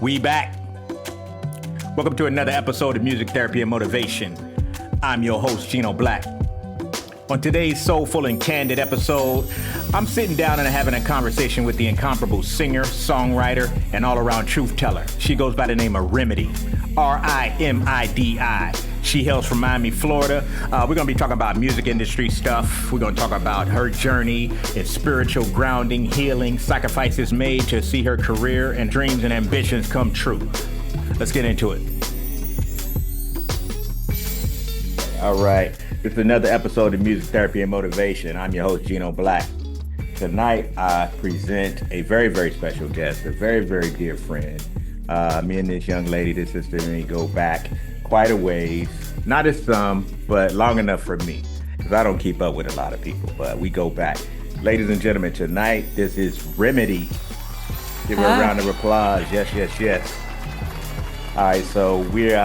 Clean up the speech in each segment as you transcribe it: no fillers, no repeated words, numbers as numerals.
We back. Welcome to another episode of Music Therapy and Motivation. I'm your host, Gino Black. On today's Soulful and Candid episode, I'm sitting down and having a conversation with the incomparable singer, songwriter, and all-around truth teller. She goes by the name of Rimidi, R-I-M-I-D-I. She hails from Miami, Florida. We're going to be talking about music industry stuff. We're going to talk about her journey, its spiritual grounding, healing, sacrifices made to see her career and dreams and ambitions come true. Let's get into it. All right. This is another episode of Music Therapy and Motivation. I'm your host, Gino Black. Tonight, I present a very, very special guest, a very, very dear friend. Me and this young lady, this sister, and me go back quite a ways. Not as some, but long enough for me, because I don't keep up with a lot of people, but we go back. Ladies and gentlemen, tonight, this is Rimidi. Give her a round of applause. Yes, yes, yes. All right, so we're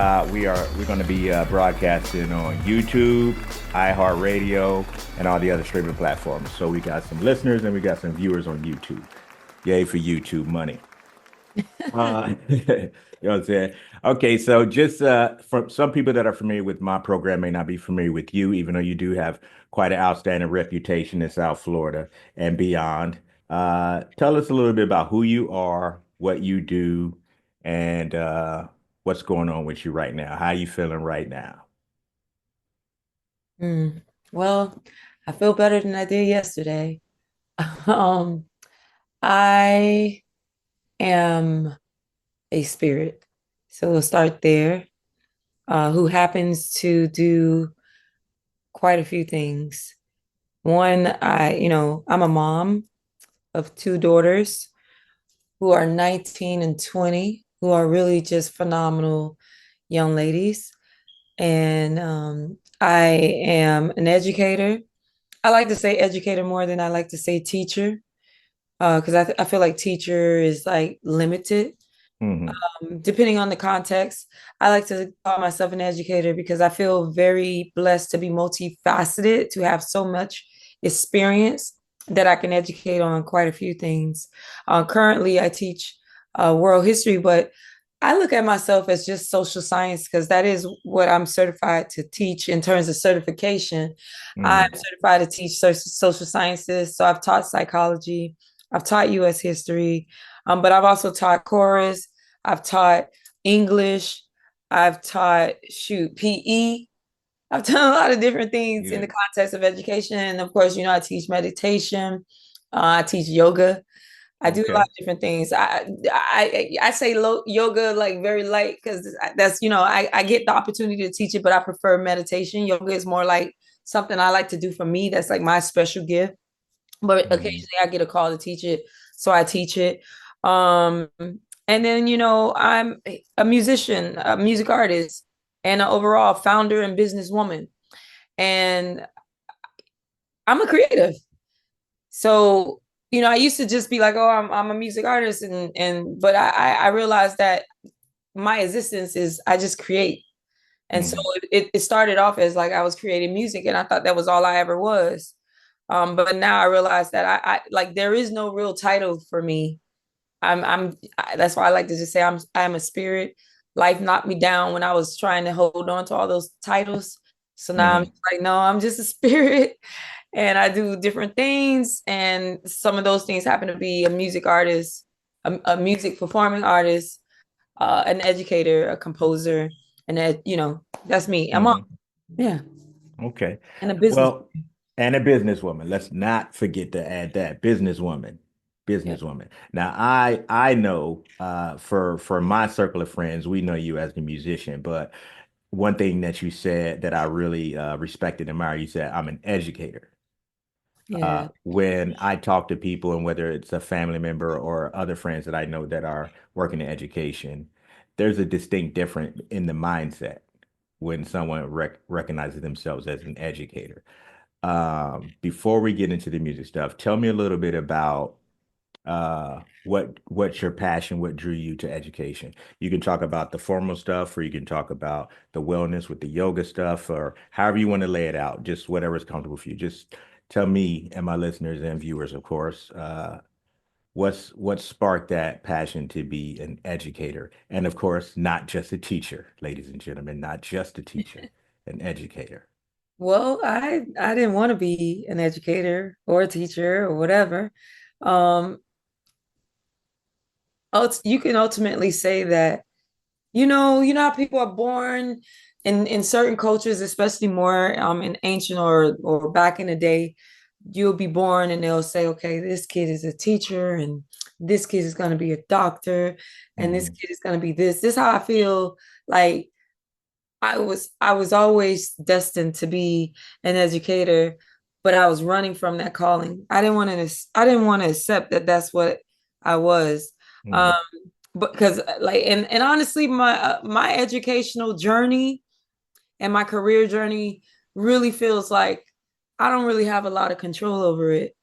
going to be broadcasting on YouTube, iHeartRadio, and all the other streaming platforms. So we got some listeners and we got some viewers on YouTube. Yay for YouTube money. You know what I'm saying? Okay, so just for some people that are familiar with my program may not be familiar with you, even though you do have quite an outstanding reputation in South Florida and beyond. Tell us a little bit about who you are, what you do, and what's going on with you right now. How you feeling right now? Mm. Well, I feel better than I did yesterday. Um, I am a spirit, so we'll start there, who happens to do quite a few things. One, I'm a mom of two daughters who are 19 and 20, who are really just phenomenal young ladies. And I am an educator. I like to say educator more than I like to say teacher, because I feel like teacher is like limited. Hmm. Depending on the context, I like to call myself an educator because I feel very blessed to be multifaceted, to have so much experience that I can educate on quite a few things. Currently, I teach world history, but I look at myself as just social science because that is what I'm certified to teach in terms of certification. I'm Hmm. certified to teach social sciences. So I've taught psychology, I've taught US history, but I've also taught chorus, I've taught English, I've taught, PE. I've done a lot of different things in Yeah. the context of education. And of course, I teach meditation, I teach yoga. I do a lot Okay. of different things. I say yoga like very light because that's I get the opportunity to teach it, but I prefer meditation. Yoga is more like something I like to do for me. That's like my special gift. But Hmm. occasionally I get a call to teach it, so I teach it. Um, and then I'm a musician, a music artist, and an overall founder and businesswoman. And I'm a creative. So, I used to just be like, oh, I'm a music artist, but I realized that my existence is I just create. And so Hmm. it started off as like I was creating music and I thought that was all I ever was. But now I realize that I like there is no real title for me. That's why I like to just say I'm a spirit. Life knocked me down when I was trying to hold on to all those titles. So now I'm Hmm. just like, no, I'm just a spirit and I do different things. And some of those things happen to be a music artist, a music performing artist, an educator, a composer, and that's me. I'm on, Hmm. yeah, Okay. and a business. Well, and a businesswoman. Let's not forget to add that businesswoman. Yeah. Businesswoman. Now, I know for my circle of friends, we know you as the musician, but one thing that you said that I really respect and admire, you said I'm an educator. Yeah. When I talk to people, and whether it's a family member or other friends that I know that are working in education, there's a distinct difference in the mindset when someone recognizes themselves as an educator. Before we get into the music stuff, tell me a little bit about what's your passion, what drew you to education. You can talk about the formal stuff, or you can talk about the wellness with the yoga stuff, or however you want to lay it out, just whatever's comfortable for you. Just tell me and my listeners and viewers, of course, what sparked that passion to be an educator? And of course, not just a teacher, ladies and gentlemen, not just a teacher, an educator. Well, I didn't want to be an educator or a teacher or whatever. Um, you can ultimately say that, you know how people are born in certain cultures, especially more in ancient or back in the day, you'll be born and they'll say, okay, this kid is a teacher and this kid is going to be a doctor and this Hmm. kid is going to be this. This is how I feel like I was always destined to be an educator, but I was running from that calling. I didn't want to accept that that's what I was. Um, Hmm. but because like and honestly, my educational journey and my career journey really feels like I don't really have a lot of control over it.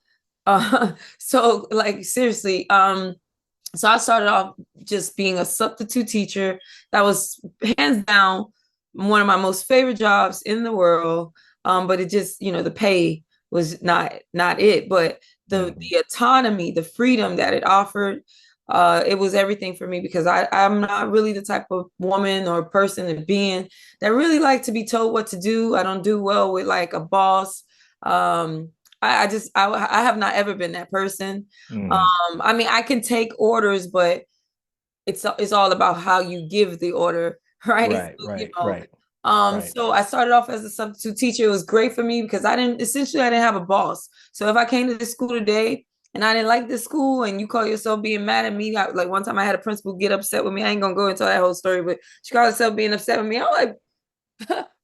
So like seriously, so I started off just being a substitute teacher. That was hands down one of my most favorite jobs in the world. But it just, the pay was not it, but Hmm. the autonomy, the freedom that it offered, it was everything for me because I'm not really the type of woman or person and being that really like to be told what to do. I don't do well with like a boss. I have not ever been that person. Hmm. I mean, I can take orders, but it's all about how you give the order, right? Right, So, right, right, right. so I started off as a substitute teacher. It was great for me because I didn't have a boss. So if I came to this school today and I didn't like this school and you call yourself being mad at me, like one time I had a principal get upset with me. I ain't gonna go into that whole story, but she called herself being upset with me. I'm like,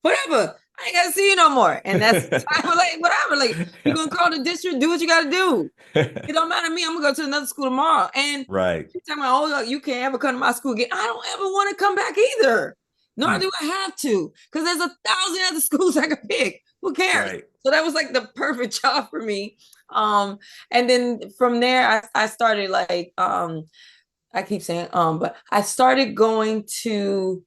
whatever. I ain't gotta see you no more. And that's I was like, whatever. Like, you gonna call the district, do what you gotta do. It don't matter to me. I'm gonna go to another school tomorrow. And Right. she's talking about, oh, you can't ever come to my school again. I don't ever want to come back either. Nor Mm. do I have to, because there's 1,000 other schools I could pick. Who cares? Right. So that was like the perfect job for me. And then from there, I started like I keep saying but I started going to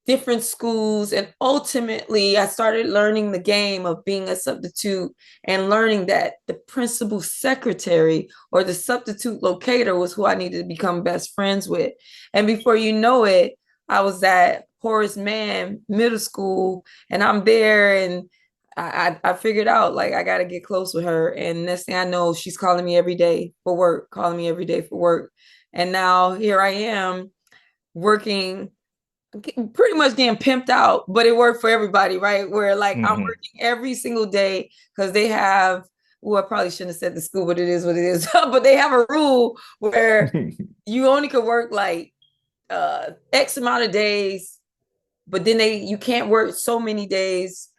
different schools. And ultimately, I started learning the game of being a substitute and learning that the principal secretary or the substitute locator was who I needed to become best friends with. And before you know it, I was at Horace Mann Middle School and I'm there and I figured out like I got to get close with her. And next thing I know, she's calling me every day for work, calling me every day for work. And now here I am working pretty much getting pimped out, but it worked for everybody, right? Where like I'm Hmm. working every single day because they have, well, I probably shouldn't have said the school, but it is what it is. But they have a rule where you only could work like X amount of days, but then you can't work so many days.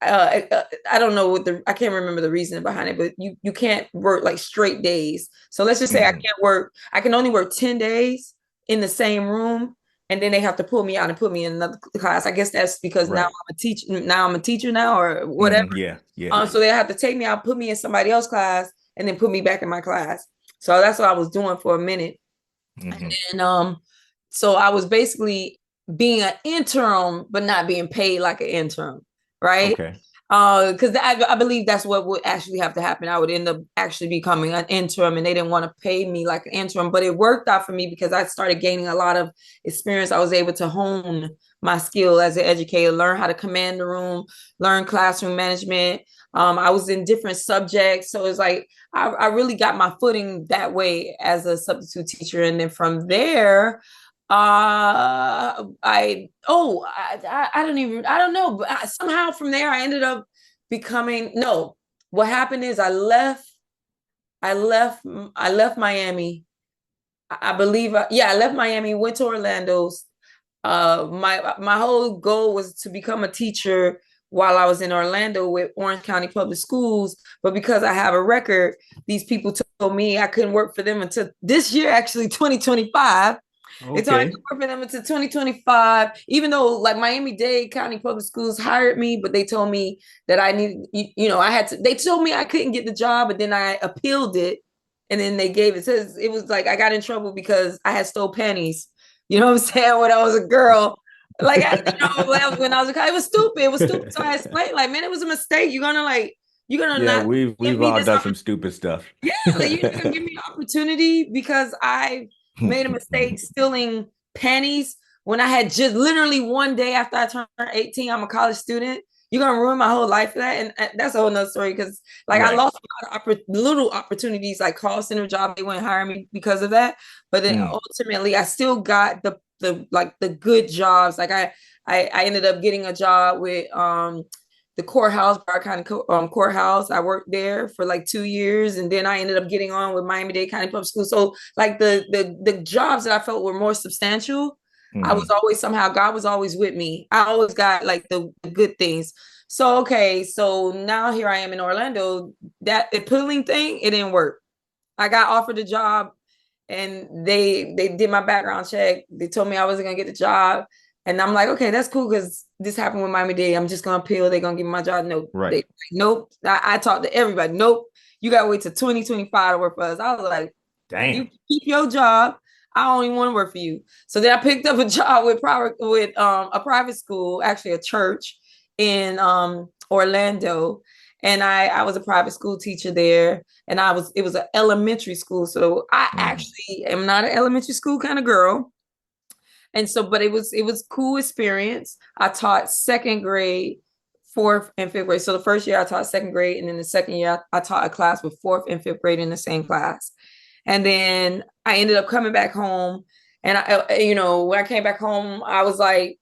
I don't know I can't remember the reason behind it, but you can't work like straight days. So let's just say Hmm. I can only work 10 days in the same room. And then they have to pull me out and put me in another class. I guess that's because Right. now I'm a teacher now or whatever. Hmm. Yeah, yeah. So they have to take me out, put me in somebody else's class, and then put me back in my class. So that's what I was doing for a minute. Hmm. And so I was basically being an interim, but not being paid like an interim, right? Okay. Because I believe that's what would actually have to happen. I would end up actually becoming an interim, and they didn't want to pay me like an interim, but it worked out for me because I started gaining a lot of experience. I was able to hone my skill as an educator, learn how to command the room, learn classroom management. I was in different subjects, so it's like I really got my footing that way as a substitute teacher, and then from there, I don't know, but somehow from there I ended up becoming no. What happened is I left Miami. I believe yeah, I left Miami, went to Orlando's. My whole goal was to become a teacher while I was in Orlando with Orange County Public Schools. But because I have a record, these people told me I couldn't work for them until this year, actually 2025. They told me I could Okay. work for them until 2025, even though like Miami-Dade County Public Schools hired me, but they told me that I need, I had to, they told me I couldn't get the job, but then I appealed it and then they gave it. It was like I got in trouble because I had stole panties. You know what I'm saying? When I was a girl, like when I was a kid, it was stupid. It was stupid. So I explained, like, man, it was a mistake. You're gonna like You're gonna Yeah, not give we've me all this done some opportunity. stupid stuff. Yeah, like you're not gonna give me an opportunity because I made a mistake stealing pennies when I had just literally one day after I turned 18. I'm a college student. You're gonna ruin my whole life for that, and that's a whole nother story. Because like I Right. lost a lot of little opportunities, like call center job. They wouldn't hire me because of that. But then Mm, ultimately, I still got the like the good jobs. Like I ended up getting a job with the courthouse, Broward County courthouse. I worked there for like 2 years, and then I ended up getting on with Miami-Dade County Public School. So like the jobs that I felt were more substantial, I was hmm always somehow God was always with me. I always got like the good things. So okay, so now here I am in Orlando. That appealing thing, it didn't work. I got offered a job and they did my background check. They told me I wasn't gonna get the job. And I'm like, okay, that's cool because this happened with Miami Dade. I'm just gonna appeal. They're gonna give me my job. Nope. Right. They nope. I talked to everybody. Nope. You gotta wait till 2025 to work for us. I was like, you Damn. keep your job. I don't even want to work for you. So then I picked up a job with a private school, actually a church in Orlando. And I was a private school teacher there. And it was an elementary school. So I Mm, actually am not an elementary school kind of girl. And so, but it was cool experience. I taught second grade, fourth and fifth grade. So the first year I taught second grade, and then the second year I taught a class with fourth and fifth grade in the same class. And then I ended up coming back home. And when I came back home, I was like,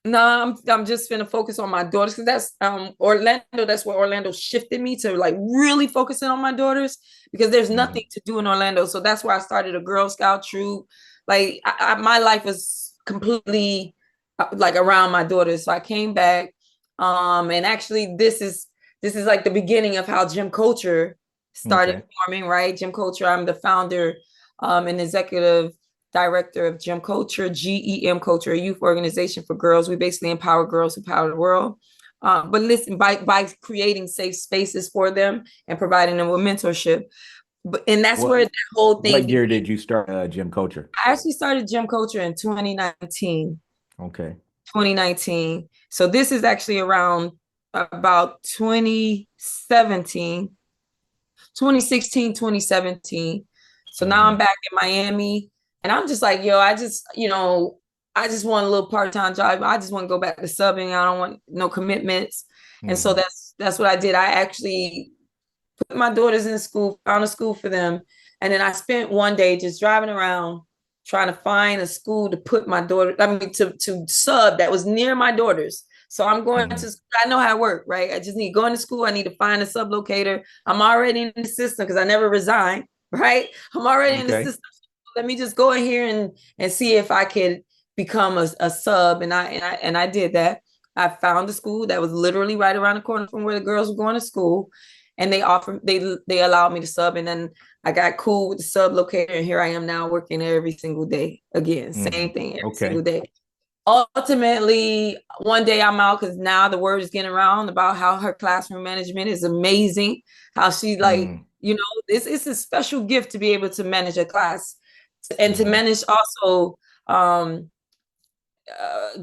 no, I'm just gonna focus on my daughters because that's Orlando. That's where Orlando shifted me to like really focusing on my daughters because there's mm, nothing to do in Orlando. So that's where I started a Girl Scout troop. Like my life was completely like around my daughters. So I came back, and actually this is like the beginning of how gym culture started okay. forming. Right, gym culture. I'm the founder, and executive director of Gym Culture, GEM Culture, a youth organization for girls. We basically empower girls who power the world. But listen, by creating safe spaces for them and providing them with mentorship. And that's What where the whole thing what began. year did you start gym culture? I actually started Gym Culture in 2019. Okay. 2019. So this is actually around about 2017, 2016, 2017. So now I'm hmm back in Miami and I'm just like, yo, I just want a little part-time job. I just want to go back to subbing. I don't want no commitments. And so hmm that's what I did. I actually put my daughters in school, found a school for them. And then I spent one day just driving around trying to find a school to put my daughter, I mean, to sub that was near my daughters. So I'm going hmm to, I know how it works, right? I just need to go into school. I need to find a sub locator. I'm already in the system because I never resigned, right? I'm already in the Okay. system. Let me just go in here and see if I could become a sub. And I did that. I found a school that was literally right around the corner from where the girls were going to school, and they allowed me to sub, and then I got cool with the sub locator, and here I am now working every single day again, hmm same thing every single Okay. day. Ultimately, one day I'm out because now the word is getting around about how her classroom management is amazing, how she like Mm, it's a special gift to be able to manage a class and to hmm manage also um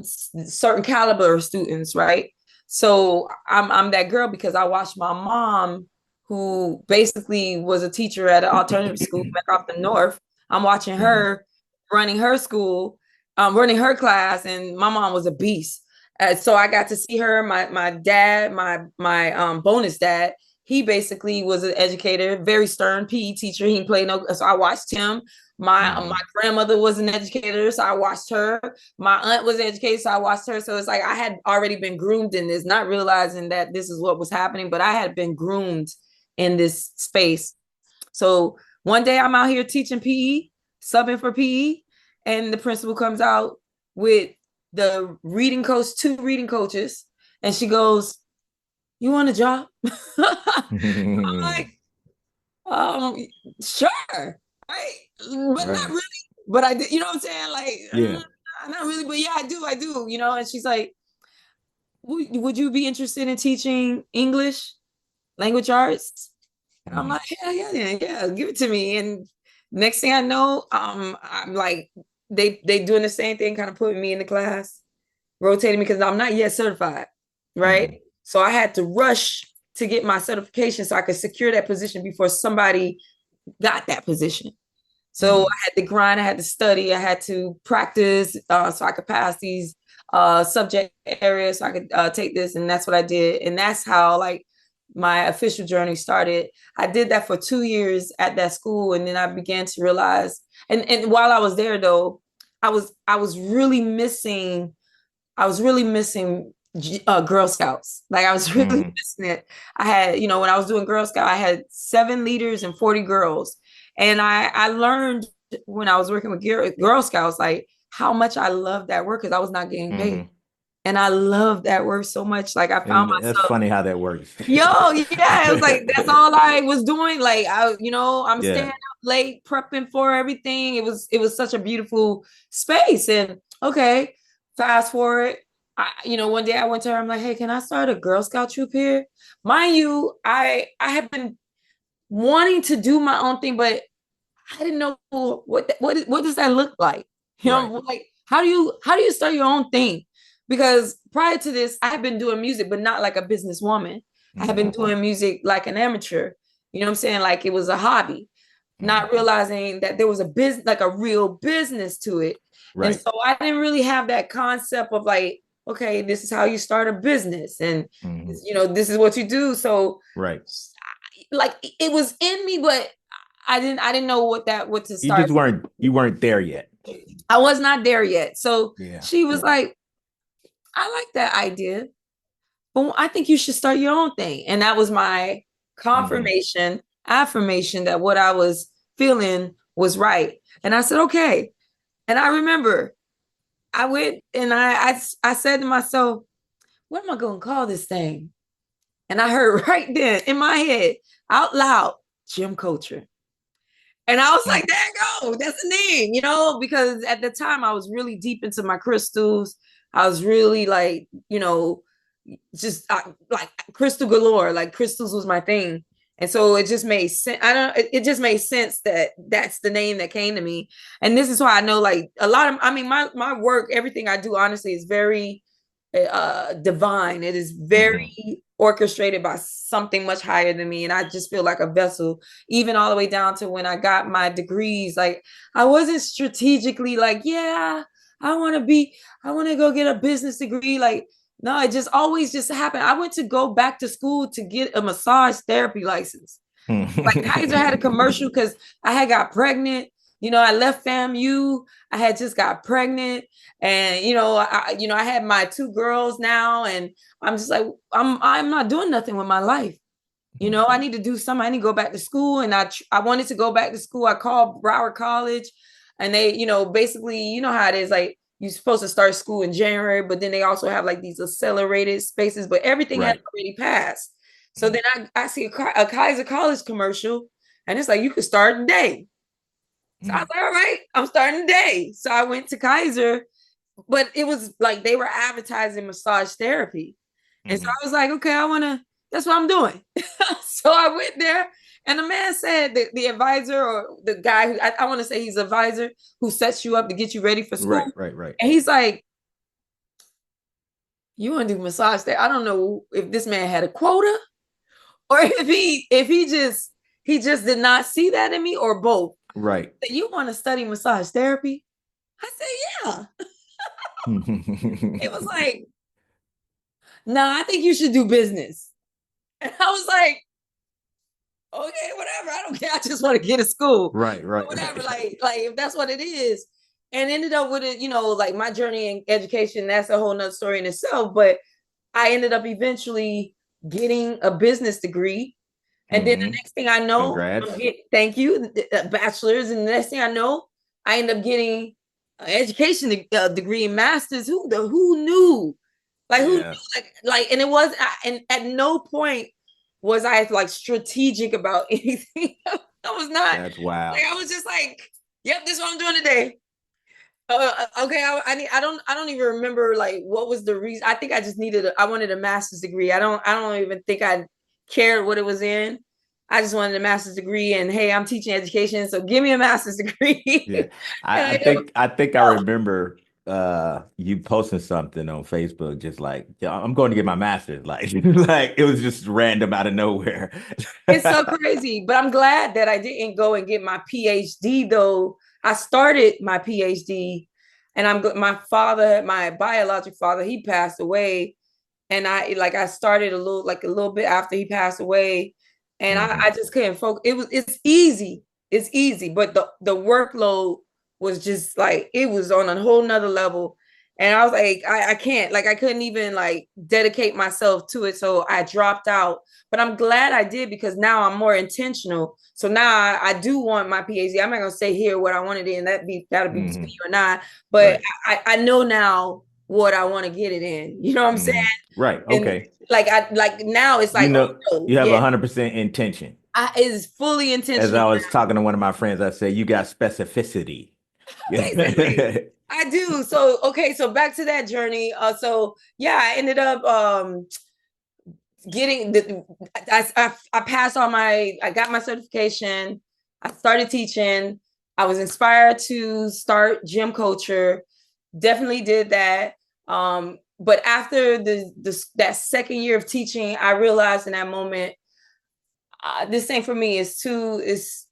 certain caliber of students, right? So I'm that girl because I watched my mom, who basically was a teacher at an alternative school back off the north. I'm watching hmm her running her school, running her class, and my mom was a beast. So I got to see her. My dad, my bonus dad, he basically was an educator, very stern PE teacher. He played no, so I watched him. My hmm grandmother was an educator, so I watched her. My aunt was educated, so I watched her. So it's like I had already been groomed in this, not realizing that this is what was happening, but I had been groomed in this space. So one day I'm out here teaching PE, subbing for PE, and the principal comes out with the reading coach, two reading coaches, and she goes, "You want a job?" I'm like, um, sure, right, but not Right. really. But I did, you know what I'm saying? Like, Yeah. not really, but yeah, I do, And she's like, would you be interested in teaching English, language arts? And I'm hmm like, yeah, give it to me. And next thing I know, I'm like, they doing the same thing, kind of putting me in the class, rotating me because I'm not yet certified, right? hmm So I had to rush. to get my certification so I could secure that position before somebody got that position. So I had to grind, I had to study, I had to practice so I could pass these subject areas, so I could take this, and that's what I did. And that's how like my official journey started. I did that for 2 years at that school, and then I began to realize, and while I was there though, I was really missing I was really missing Girl Scouts. Like I was really missing it. I had, when I was doing Girl Scout, I had 7 leaders and 40 girls. And I learned when I was working with Girl Scouts, like how much I loved that work because I was not getting paid. And I loved that work so much. Like I found And that's myself, funny how that works. yo, yeah, it was like that's all I was doing. Like I'm staying Yeah. up late prepping for everything. It was such a beautiful space. And okay, fast forward. One day I went to her. I'm like, hey, can I start a Girl Scout troop here? Mind you, I have been wanting to do my own thing, but I didn't know what does that look like. Right. Like how do you start your own thing? Because prior to this, I had been doing music, but not like a businesswoman. I had been doing music like an amateur. You know what I'm saying? Like it was a hobby, not realizing that there was a business, like a real business to it. And Right. so I didn't really have that concept of like, okay, this is how you start a business, and this is what you do. So Right. like it was in me, but I didn't know what to You start. just weren't there yet. I was not there yet. So Yeah. she was like, I like that idea, but I think you should start your own thing. And that was my confirmation, affirmation that what I was feeling was right. And I said, okay. And I remember I went and I said to myself, what am I going to call this thing? And I heard right then in my head, out loud, gym culture. And I was like, there you go. That's the name, because at the time I was really deep into my crystals. I was really like, just like crystal galore. Like crystals was my thing. And so it just made sense. It just made sense that that's the name that came to me. And this is why I know like a lot of, I mean, my work, everything I do, honestly, is very divine. It is very orchestrated by something much higher than me. And I just feel like a vessel, even all the way down to when I got my degrees. Like I wasn't strategically like, yeah, I want to go get a business degree. Like, no, it just always just happened. I went to go back to school to get a massage therapy license. Like Kaiser had a commercial because I had got pregnant. I left FAMU. I had just got pregnant, and I had my 2 girls now, and I'm just like, I'm not doing nothing with my life. I need to do something. I need to go back to school, and I wanted to go back to school. I called Broward College, and they, basically, how it is. Like you're supposed to start school in January, but then they also have like these accelerated spaces, but everything had already passed. So then I see a Kaiser College commercial, and it's like you could start today. So I was like, all right, I'm starting today. So I went to Kaiser, but it was like they were advertising massage therapy. And so I was like, okay, that's what I'm doing. So I went there, and the man said that the advisor or the guy who I want to say he's an advisor who sets you up to get you ready for school. Right. And he's like, you want to do massage therapy? I don't know if this man had a quota or if he just did not see that in me, or both. Right. You want to study massage therapy? I said, yeah. It was like, no, I think you should do business. And I was like, okay, whatever. I don't care. I just want to get to school. Right. Whatever. Like if that's what it is. And ended up with it, like my journey in education, that's a whole nother story in itself. But I ended up eventually getting a business degree. And then the next thing I know, thank you, bachelor's. And the next thing I know, I end up getting an education degree and master's. Who knew? Like who knew? Like, and it was, and at no point was I like strategic about anything. I was not. That's wild. Like I was just like, yep, this is what I'm doing today. Okay, I don't even remember like what was the reason. I think I just I wanted a master's degree. I don't even think I cared what it was in. I just wanted a master's degree, and hey, I'm teaching education, so give me a master's degree. Yeah, I think I remember you posting something on Facebook, just like, yeah, I'm going to get my master's. Like, like it was just random out of nowhere. It's so crazy, but I'm glad that I didn't go and get my PhD though. I started my PhD, and my father, my biologic father, he passed away, and I started a little bit after he passed away, and I Hmm. just couldn't focus. It's easy, but the workload was just like it was on a whole nother level. And I was like, I can't, like I couldn't even like dedicate myself to it. So I dropped out. But I'm glad I did because now I'm more intentional. So now I do want my PhD. I'm not gonna say here what I wanted in. That'll be between Hmm. you and I. But Right. I know now what I want to get it in. You know what I'm saying? Hmm. Right. And Okay. like I like now it's You like, know, oh no, you have yeah, 100% intention. it is fully As intentional. I was talking to one of my friends, I said, you got specificity. Basically, Yeah. I do. So okay, so back to that journey. So yeah, I ended up getting the I passed all my I got my certification. I started teaching. I was inspired to start gym culture. Definitely did that. But after that second year of teaching, I realized in that moment, this ain't for me. It's too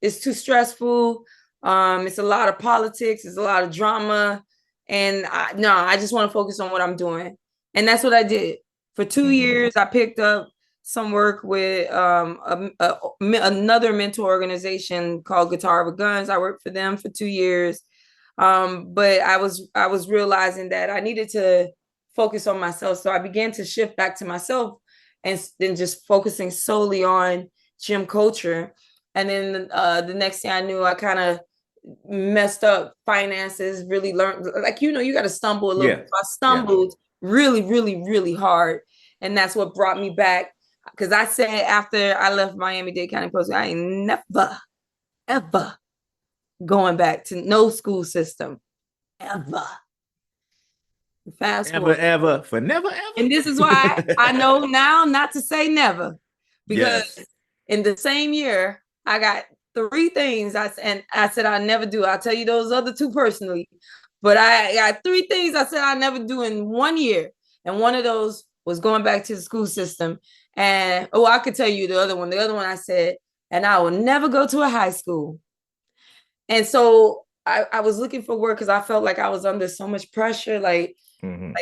stressful. It's a lot of politics. It's a lot of drama, and no, I just want to focus on what I'm doing, and that's what I did. For 2 years, I picked up some work with another mentor organization called Guitar with Guns. I worked for them for 2 years, but I was realizing that I needed to focus on myself, so I began to shift back to myself, and then just focusing solely on gym culture. And then the next thing I knew, I kind of messed up finances, really learned, like, you got to stumble a little bit. Yeah. So I Yeah. stumbled really, really, really hard. And that's what brought me back. Because I said after I left Miami-Dade County Post, I ain't never, ever going back to no school system, ever. Fast Ever, forward. ever, for never, And this is why I ever. know now not to say never, because Yes. in the same year I got three things I said I never do. I'll tell you those other two personally, but I got three things I said I never do in 1 year, and one of those was going back to the school system. And I could tell you the other one. The other one I said, and I will never go to a high school. And so I was looking for work because I felt like I was under so much pressure, Hmm.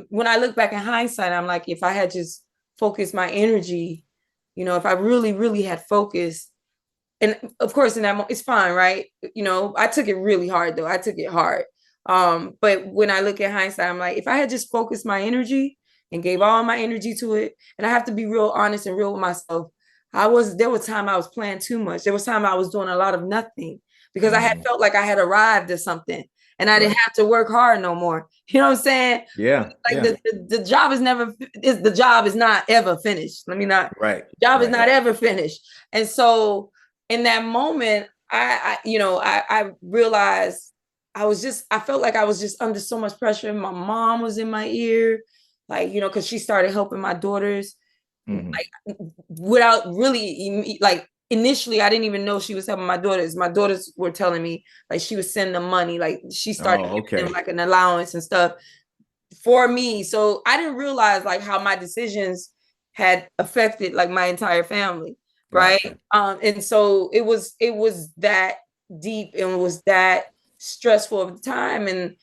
when I look back in hindsight, I'm like, if I had just focused my energy, if I really, really had focused, and of course, in that moment, it's fine, right? I took it really hard though. I took it hard. But when I look at hindsight, I'm like, if I had just focused my energy and gave all my energy to it, and I have to be real honest and real with myself, there was time I was playing too much. There was time I was doing a lot of nothing because I had Hmm. felt like I had arrived at something and I didn't Right. have to work hard no more. You know what I'm saying? Yeah. Like Yeah. the job the job is not ever finished. Let me not, Right. the job is Right. not ever finished. And so in that moment, I realized I felt like I was just under so much pressure. My mom was in my ear, like, because she started helping my daughters, Hmm. like without really, like, initially I didn't even know she was helping my daughters. My daughters were telling me like she was sending them money, like she started Oh, giving them okay. like an allowance and stuff for me. So I didn't realize like how my decisions had affected like my entire family, right? Gotcha. And so it was that deep and was that stressful of the time. And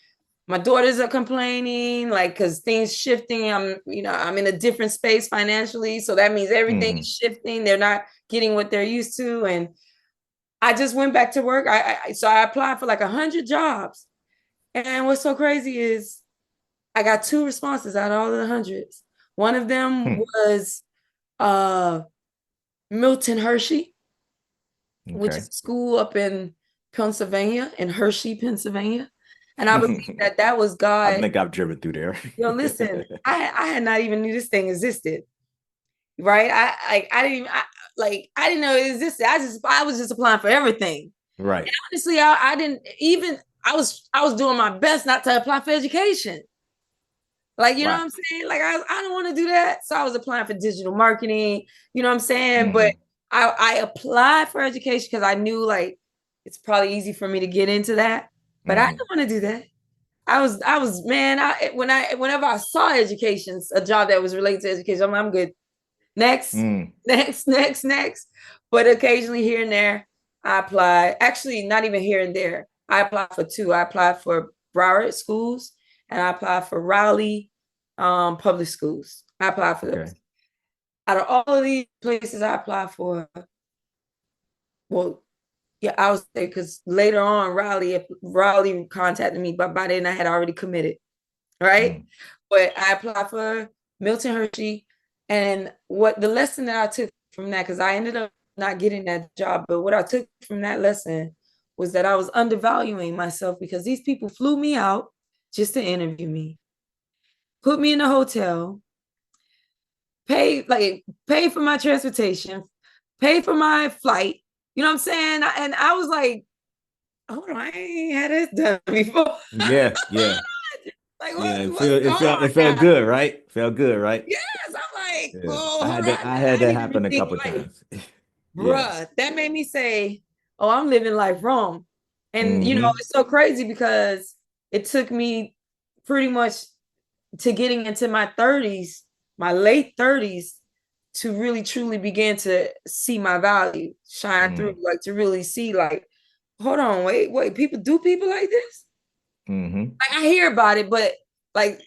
my daughters are complaining like because things shifting. I'm in a different space financially, so that means everything Hmm. is shifting. They're not getting what they're used to, and I just went back to work. So I applied for like 100 jobs, and what's so crazy is I got two responses out of all of the hundreds. One of them Hmm. was uh, Milton Hershey, which is Okay. a school up in Pennsylvania, in Hershey, Pennsylvania. And I believe that was I God. think I've driven through there. Listen, I had not even knew this thing existed, right? I didn't know it existed. I was just applying for everything. Right. Honestly, I didn't even I was doing my best not to apply for education. Like, you know what Right. I'm saying? Like, I don't want to do that. So I was applying for digital marketing, you know what I'm saying? But Hmm. I applied for education because I knew like it's probably easy for me to get into that. But I Hmm. didn't want to do that. man, whenever I saw education, a job that was related to education, I'm good. Next, Mm, next. But occasionally here and there, I applied. Actually, not even here and there. I applied for two. I applied for Broward schools and I applied for Raleigh public schools. I applied for okay. those. Out of all of these places I applied for, well, yeah, I was there because later on, Raleigh contacted me, but by then I had already committed, right? Mm, But I applied for Milton Hershey, and what the lesson that I took from that, because I ended up not getting that job, but what I took from that lesson was that I was undervaluing myself because these people flew me out just to interview me, put me in a hotel, pay for my transportation, pay for my flight. You know what I'm saying? And I was like, hold on, I ain't had this done before. yeah, yeah, Like yeah. what's going on It felt now? good, right? Felt good, right? Yes, I'm like, Yeah. well, hold on. I had I that need to happen a rethink couple life. times. Yeah. Bruh, that made me say, oh, I'm living life wrong. And Hmm. it's so crazy because it took me pretty much to getting into my 30s, my late 30s, to really truly begin to see my value shine through, Mm, like to really see, like, hold on, wait, people like this? hmm. Like I hear about it, but like,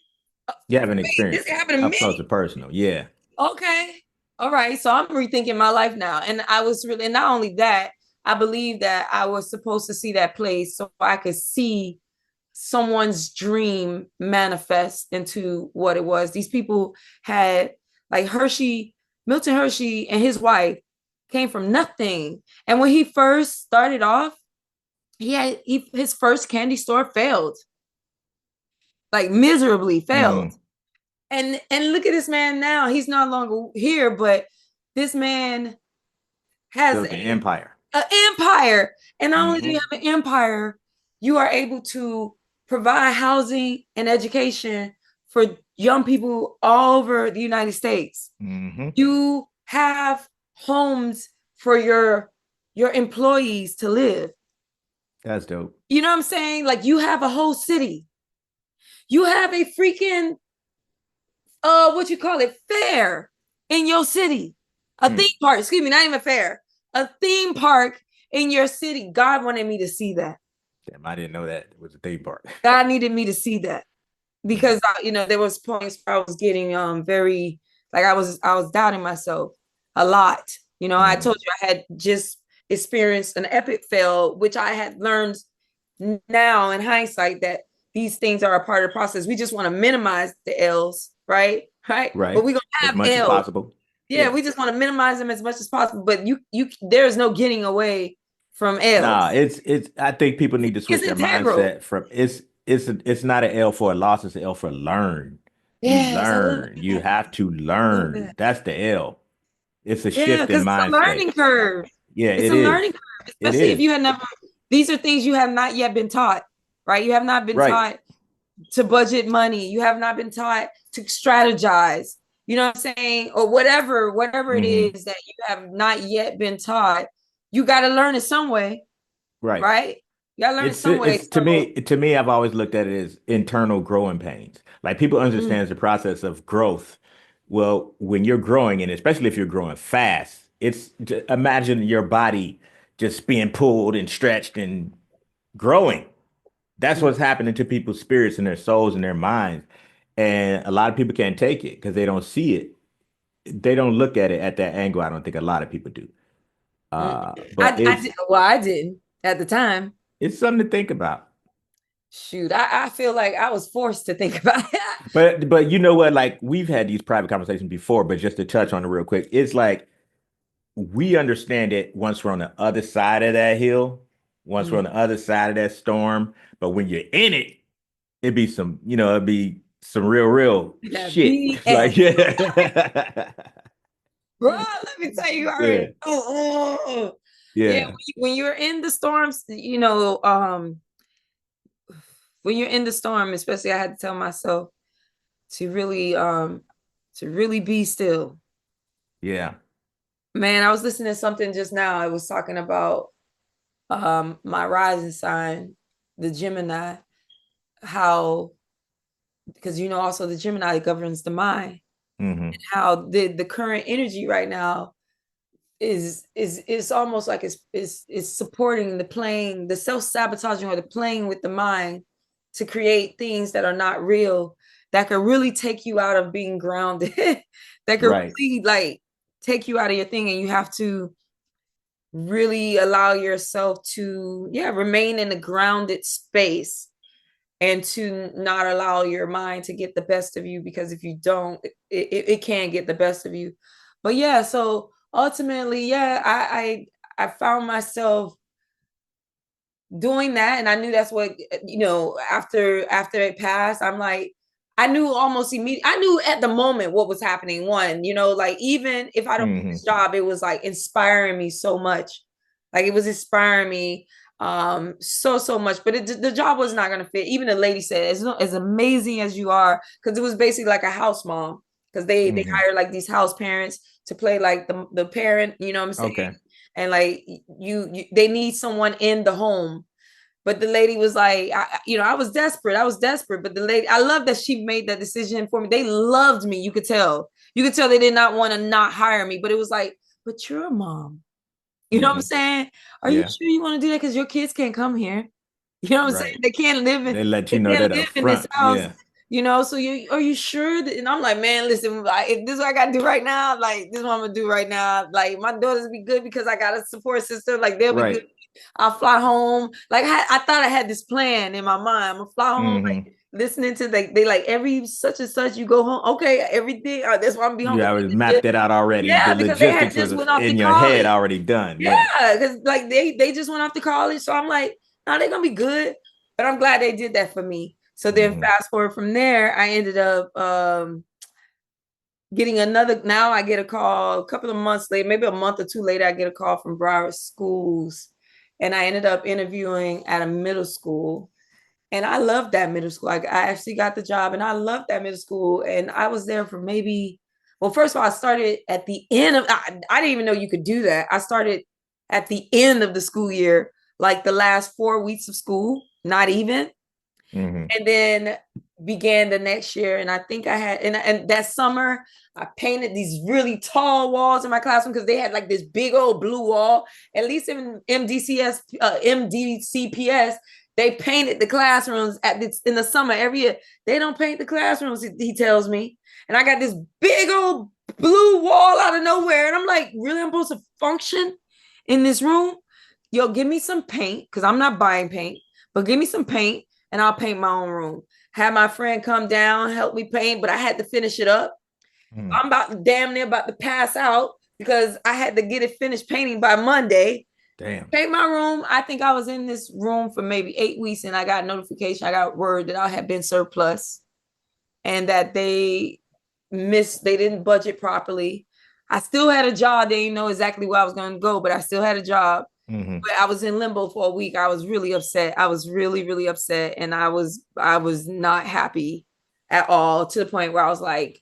You have an wait, this experience happened to up me? close and personal. Yeah. Okay. All right. So I'm rethinking my life now. And I was really, and not only that, I believe that I was supposed to see that place so I could see someone's dream manifest into what it was. These people had like Milton Hershey and his wife came from nothing. And when he first started off, his first candy store failed, like miserably failed. Mm. And look at this man now. He's no longer here, but this man has Built an empire. an empire. And not only do you Hmm. have an empire, you are able to provide housing and education for young people all over the United States. Hmm. You have homes for your employees to live. That's dope. You know what I'm saying? Like you have a whole city. You have a freaking what you call it, fair in your city. A theme Mm. park, excuse me, not even fair. A theme park in your city. God wanted me to see that. Damn, I didn't know that it was a theme park. God needed me to see that Mm. because there was points where I was getting very like I was doubting myself a lot. I Mm. told you I had just experienced an epic fail, which I had learned now in hindsight that these things are a part of the process. We just want to minimize the L's, right? Right. But Right. we're gonna As have much as L's. possible. Yeah, Yeah. we just want to minimize them as much as possible. But you there is no getting away from Nah, L's. it's I think people need to It's switch their integral. mindset from it's not an L for a loss, it's an L for learn. You Yes, I love learn. You that. have to I love learn. that. That's the L. It's a Yeah, shift in because it's a mind learning state. curve. Yeah, It's it a is. learning curve, It especially if is. you had never, these are things you have not yet been taught, right? You have not been Right. taught to budget money. You have not been taught to strategize. You know what I'm saying? Or whatever it Hmm. is that you have not yet been taught. You got to learn it some way, Right. right? You got to learn it some way. It's So, to me I've always looked at it as internal growing pains. Like people mm, understand the process of growth. Well, when you're growing and especially if you're growing fast, imagine your body just being pulled and stretched and growing. That's mm, what's happening to people's spirits and their souls and their minds. And a lot of people can't take it because they don't see it. They don't look at it at that angle. I don't think a lot of people do. mm. But I did, well, I didn't at the time. it's something to think about. Shoot, I feel like I was forced to think about it. But you know what? Like we've had these private conversations before, but just to touch on it real quick, it's like we understand it once we're on the other side of that hill, once we're Mm. on the other side of that storm. But when you're in it, it'd be some real That shit. BS. Like, yeah. Bro, let me tell you, I Yeah. already oh. Yeah, Yeah. when you're in the storms, when you're in the storm, especially I had to tell myself to really be still. Yeah. Man, I was listening to something just now. I was talking about my rising sign, the Gemini. how, because also the Gemini governs the mind, Mm-hmm. how the current energy right now is almost like it's supporting the self-sabotaging or the playing with the mind to create things that are not real, that could really take you out of being grounded, that could Right. really like take you out of your thing, and you have to really allow yourself to remain in a grounded space and to not allow your mind to get the best of you, because if you don't, it can get the best of you. But yeah, so ultimately, I found myself doing that, and I knew that's what, after it passed, I'm like, I knew almost immediately, I knew at the moment what was happening. One, like, even if I don't get Mm-hmm. this job, it was like inspiring me so much. Like, it was inspiring me so much. But the job was not going to fit. Even the lady said, as amazing as you are, because it was basically like a house mom, because they Mm-hmm. hire like these house parents to play like the parent, you know what I'm saying? Okay. And like, they need someone in the home. But the lady was like, I was desperate. But the lady, I love that she made that decision for me. They loved me. You could tell they did not want to not hire me. But it was like, but you're a mom. You know what I'm Mm-hmm. saying? Are you Yeah. sure you want to do that? Because your kids can't come here. You know what I'm saying? Right. They They let you know can't that live up in this front. house. Yeah. So are you sure and I'm like, man, listen, if this is what I gotta do right now, like, this is what I'm gonna do right now. Like, my daughters be good because I got a support system, like, they'll be good. Right. I'll fly home. Like, I thought I had this plan in my mind. I'm gonna fly home, Mm-hmm. like, listening to, like, they like every such and such, you go home. Okay, everything. That's why I'm gonna be home. You always mapped it out already. The Yeah, because they had logistics just was went off to in your head college. already done. Yeah. Yeah, because like they just went off to college. So I'm like, no, they're gonna be good. But I'm glad they did that for me. So then Mm-hmm. fast forward from there, I ended up getting another. Now I get a call a couple of months later, maybe a month or two later, I get a call from Broward Schools. And I ended up interviewing at a middle school. And I loved that middle school. I actually got the job, and I loved that middle school. And I was there for maybe, well, first of all, I started at the end of, I didn't even know you could do that. I started at the end of the school year, like the last 4 weeks of school, not even. Mm-hmm. And then began the next year. And I think I had, and that summer, I painted these really tall walls in my classroom, because they had like this big old blue wall. At least in MDCPS, they painted the classrooms in the summer every year. They don't paint the classrooms, he tells me. And I got this big old blue wall out of nowhere. And I'm like, really? I'm supposed to function in this room? Yo, give me some paint, because I'm not buying paint, but give me some paint and I'll paint my own room. Had my friend come down, help me paint, but I had to finish it up. Mm-hmm. I'm damn near about to pass out, because I had to get it finished painting by Monday. Damn. Paint my room. I think I was in this room for maybe 8 weeks, and I got notification. I got word that I had been surplus, and that they didn't budget properly. I still had a job. They didn't know exactly where I was going to go, but I still had a job. Mm-hmm. But I was in limbo for a week. I was really upset. I was really, really upset. And I was not happy at all, to the point where I was like,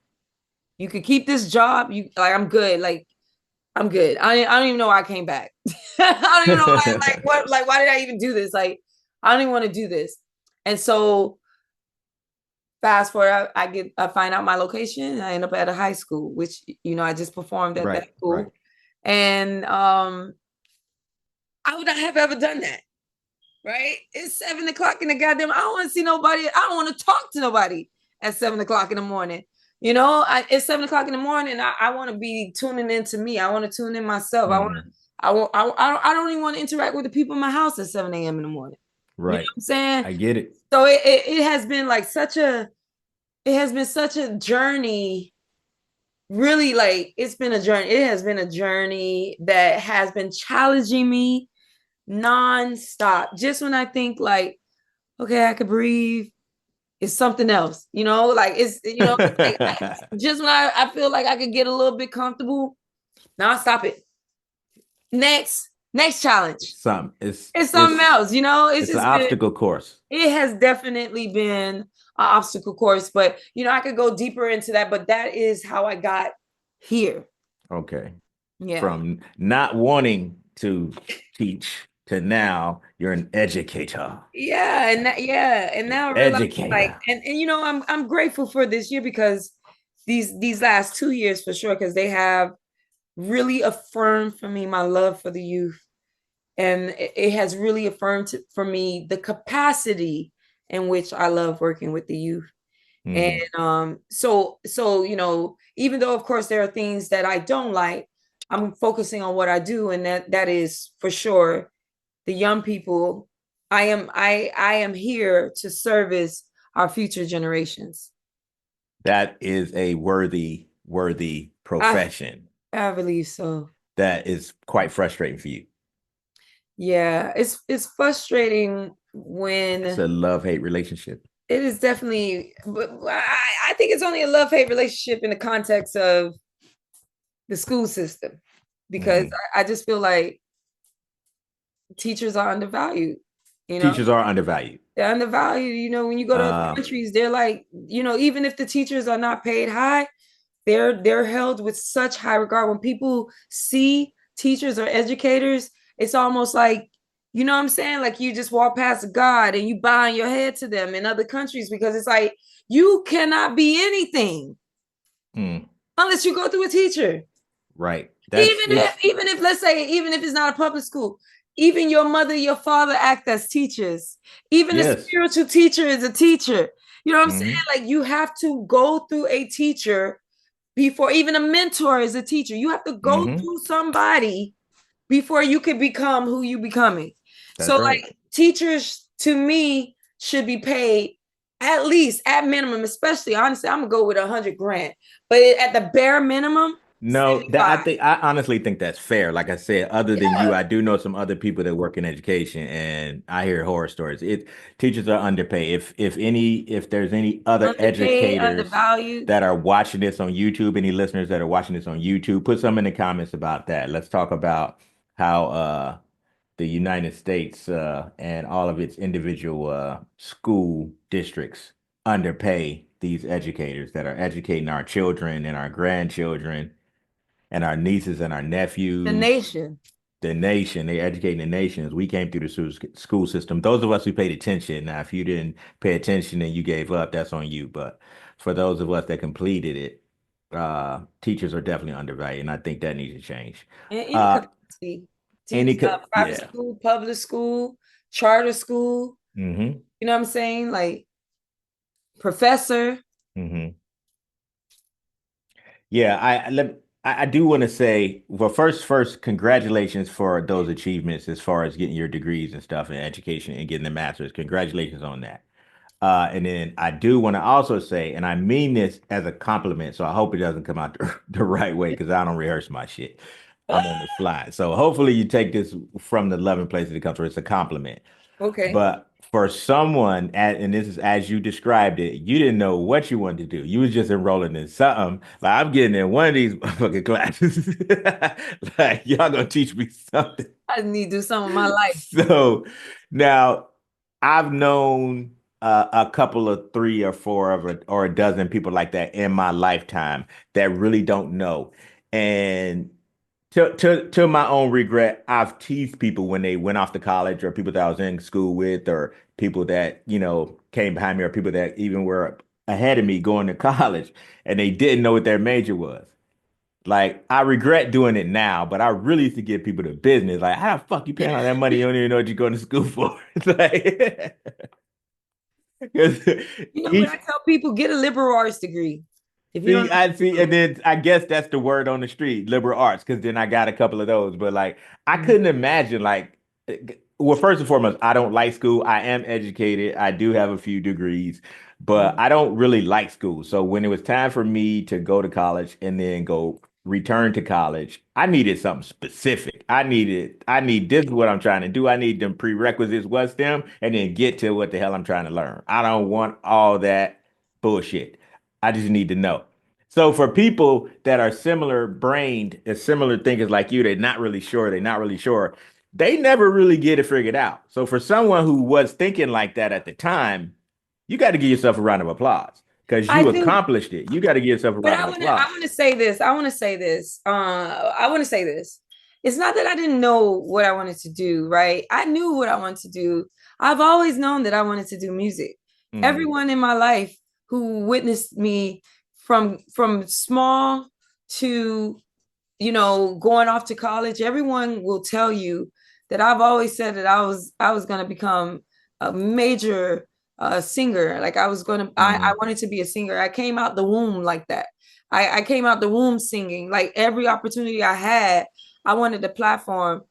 you could keep this job. I'm good. Like, I'm good. I don't even know why I came back. I don't even know why, why did I even do this? Like, I don't even want to do this. And so fast forward, I find out my location, and I end up at a high school, which, I just performed at that Right. Right. school. And I would not have ever done that. Right? It's 7 o'clock in the goddamn. I don't want to see nobody. I don't want to talk to nobody at 7 o'clock in the morning. It's 7 o'clock in the morning. I want to be tuning into me. I want to tune in myself. Mm-hmm. I don't even want to interact with the people in my house at 7 a.m. in the morning. You know Right. what I'm saying? I get it. So it has been like it has been such a journey. Really, like, it's been a journey. It has been a journey that has been challenging me nonstop. Just when I think, like, okay, I could breathe, it's something else, like, like, just when I feel like I could get a little bit comfortable, now I stop it. Next challenge. Some It's something else, it's it's an just been, obstacle course. it has definitely been an obstacle course, but I could go deeper into that, but that is how I got here. Okay. Yeah. From not wanting to teach to now you're an educator. Yeah, and An now I realize like, educator. and I'm grateful for this year because these last 2 years for sure, because they have really affirmed for me my love for the youth, and it has really affirmed for me the capacity in which I love working with the youth. And Mm-hmm. so even though of course there are things that I don't like, I'm focusing on what I do, and that is for sure the young people. I am here to service our future generations. That is a worthy I profession I believe so. that is quite frustrating for you. Yeah, it's frustrating It's when a love-hate relationship. it is definitely, but I think it's only a love-hate relationship in the context of the school system, because Mm-hmm. I just feel like teachers are undervalued. You know, Teachers are undervalued. they're undervalued. When you go to other Uh, countries, they're like, even if the teachers are not paid high, they're held with such high regard. When people see teachers or educators, it's almost like, what I'm saying, like you just walk past God and you bow your head to them in other countries, because it's like you cannot be anything mm, unless you go through a teacher. right. That's Even it's if, even if, let's say, even if it's not a public school, even your mother, your father act as teachers. Even a yes. spiritual teacher is a teacher. You know what I'm saying? Mm-hmm. Like you have to go through a teacher before, even a mentor is a teacher. You have to go Mm-hmm. through somebody before you can become who you becoming. So That's right. like teachers to me should be paid at least at minimum, especially honestly, I'm gonna go with 100 grand, but at the bare minimum, No, that 75. I honestly think that's fair. Like I said, other than you, Yeah, I do know some other people that work in education, and I hear horror stories. Teachers are underpaid. If there's any other underpaid, educators undervalued. that are watching this on YouTube, any listeners that are watching this on YouTube, put some in the comments about that. Let's talk about how the United States and all of its individual school districts underpay these educators that are educating our children and our grandchildren and our nieces and our The nephews, nation. the nation. They're educating the nations. We came through the school system. Those of us who paid attention. Now, if you didn't pay attention and you gave up, that's on you. But for those of us that completed it, teachers are definitely undervalued, and I think that needs to change. In any Uh, capacity. any Private yeah. school, public school, charter school, Mm-hmm. you know what I'm saying? Like professor. Mm-hmm. Yeah, I do want to say, well, first, congratulations for those achievements as far as getting your degrees and stuff in education and getting the master's. Congratulations on that. And then I do want to also say, and I mean this as a compliment, so I hope it doesn't come out the right way because I don't rehearse my shit. I'm on the fly. So hopefully you take this from the loving place that it comes from. It's a compliment. Okay. But for someone, and this is as you described it, you didn't know what you wanted to do. You was just enrolling in something. Like I'm getting in one of these fucking classes. Like y'all gonna teach me something. I need to do something in my life. So now I've known a couple of three or four of it or a dozen people like that in my lifetime that really don't know. And to my own regret, I've teased people when they went off to college or people that I was in school with or people that, came behind me or people that even were ahead of me going to college and they didn't know what their major was. Like, I regret doing it now, but I really used to give people the business. Like, how the fuck you paying all that money? You don't even know what you're going to school for. It's like, 'cause What I each tell people, get a liberal arts degree. If you don't See, know I what see, you're and then I guess that's the word on the street, liberal arts, because then I got a couple of those. But like, I doing. couldn't imagine, like, well, first and foremost, I don't like school. I am educated. I do have a few degrees, but Mhm. I don't really like school. So when it was time for me to go to college and then go return to college, I needed something specific. I need this is what I'm trying to do. I need them prerequisites, what's them, and then get to what the hell I'm trying to learn. I don't want all that bullshit. I just need to know. So for people that are similar brained, similar thinkers like you, they're not really sure, they never really get it figured out. So for someone who was thinking like that at the time, you got to give yourself a round of applause because I you think, accomplished it. You got to give yourself a but round of I applause. want to say this. I want to say this. I want to say this. it's not that I didn't know what I wanted to do, right? I knew what I wanted to do. I've always known that I wanted to do music. Mm, Everyone in my life who witnessed me from small to going off to college, everyone will tell you that I've always said that I was going to become a major singer. Like I mm, wanted to be a singer. I came out the womb like that. I came out the womb singing. Like every opportunity I had, I wanted the platform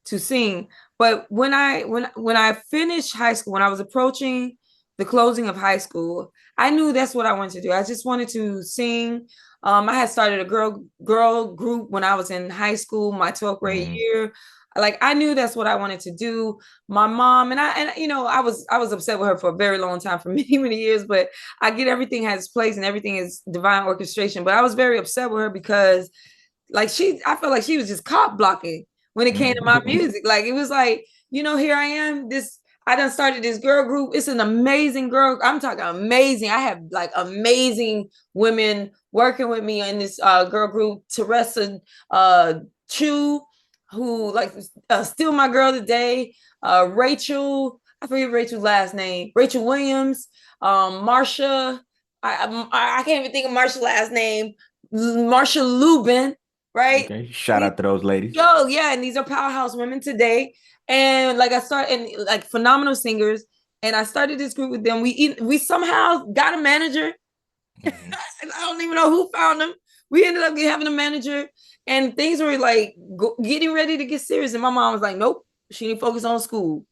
to sing. But when I finished high school, when I was approaching the closing of high school, I knew that's what I wanted to do. I just wanted to sing. I had started a girl group when I was in high school, my 12th grade mm. year. Like I knew that's what I wanted to do. My mom and I was upset with her for a very long time, for many years. But I get everything has its place and everything is divine orchestration. But I was very upset with her because I felt like she was just cop blocking when it came to my music. Like it was like, here I am. I done started this girl group. It's an amazing girl. I'm talking amazing. I have like amazing women working with me in this girl group. Teresa Chu, who like still my girl today. Rachel, I forget Rachel's last name. Rachel Williams, Marsha. I can't even think of Marsha's last name. Marsha Lubin, right? Okay. Shout out to those ladies. Yeah, and these are powerhouse women today. And like I started, and like phenomenal singers. And I started this group with them. We somehow got a manager. Mm-hmm. I don't even know who found them. We ended up having a manager, and things were like getting ready to get serious. And my mom was like, "Nope, she need to focus on school.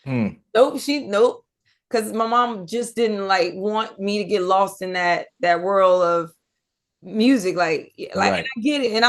Mm, Nope," because my mom just didn't like want me to get lost in that world of music. And right. I get it, and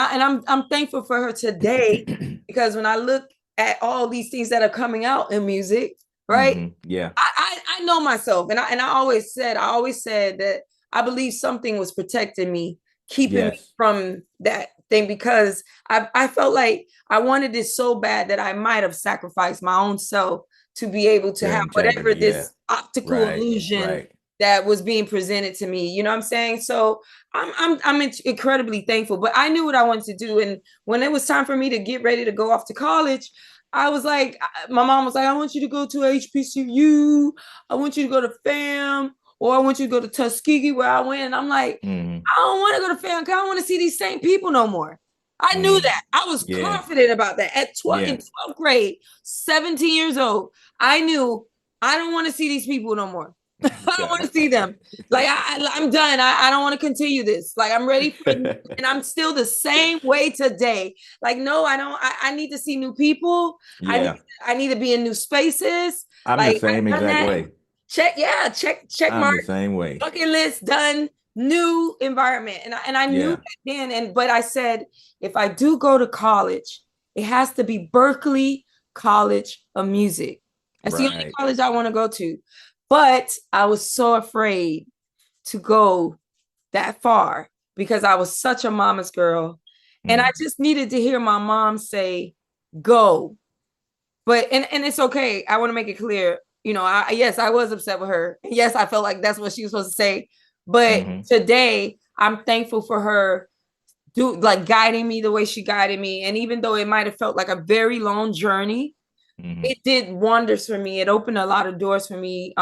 I'm thankful for her today, because when I look at all these things that are coming out in music, right? Yeah. I know myself, and I always said that I believe something was protecting me, keeping me Yes. from that thing, because I felt like I wanted it so bad that I might have sacrificed my own self to be able to Their have whatever integrity. Yeah. this optical Right. illusion Right. that was being presented to me. You know what I'm saying? So I'm incredibly thankful. But I knew what I wanted to do, and when it was time for me to get ready to go off to college, I was like, my mom was like, I want you to go to HBCU. I want you to go to FAM, or I want you to go to Tuskegee, where I went. And I'm like, Mm, I don't want to go to FAM because I don't want to see these same people no more. I knew mm. that. I was Yeah. confident about that. In Yeah. 12th grade, 17 years old, I knew I don't want to see these people no more. I don't want to see them. Like I'm done. I don't want to continue this. Like I'm ready for, and I'm still the same way today. Like no, I don't. I need to see new people. I need Yeah. I need to be in new spaces. I'm the Like same I've done exact that. way. Check I'm mark, the same way. bucket list done. New environment, and I knew Yeah. that then. But I said, if I do go to college, it has to be Berklee College of Music. That's the only Right. college I want to go to. But I was so afraid to go that far because I was such a mama's girl. And I Mm, just needed to hear my mom say, go. But and it's okay. I want to make it clear. Yes, I was upset with her. Yes, I felt like that's what she was supposed to say. But mm-hmm. today, I'm thankful for her guiding me the way she guided me. And even though it might have felt like a very long journey, Mm-hmm. it did wonders for me. It opened a lot of doors for me,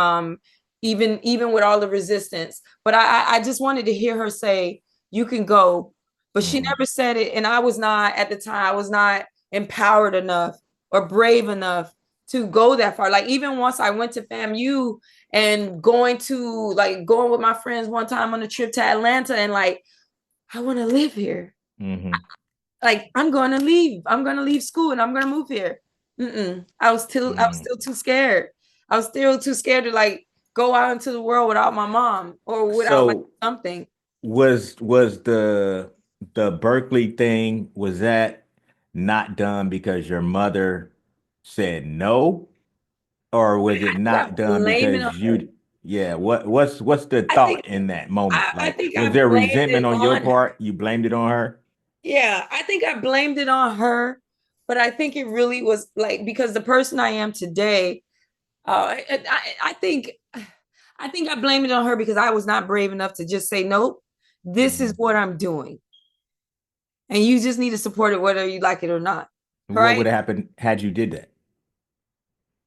even with all the resistance. But I just wanted to hear her say, "You can go," but she Mm-hmm. never said it, and I was not at the time. I was not empowered enough or brave enough to go that far. Like even once I went to FAMU and going with my friends one time on a trip to Atlanta, and like I want to live here. Mm-hmm. Like I'm gonna leave school and I'm gonna move here. I was still too scared. I was still too scared to like go out into the world without my mom or without like So something. was the Berkeley thing, was that not done because your mother said no, or was it I think I not done blame it on because her. yeah, what's the I think thought in that moment? I Like, think I was there blamed resentment it on your on her. part? You blamed it on her? Yeah, I think I blamed it on her, but I think it really was like because the person I am today, I think I blame it on her because I was not brave enough to just say nope. This is Mm-hmm. what I'm doing, and you just need to support it whether you like it or not. What would right? have happened had you did that?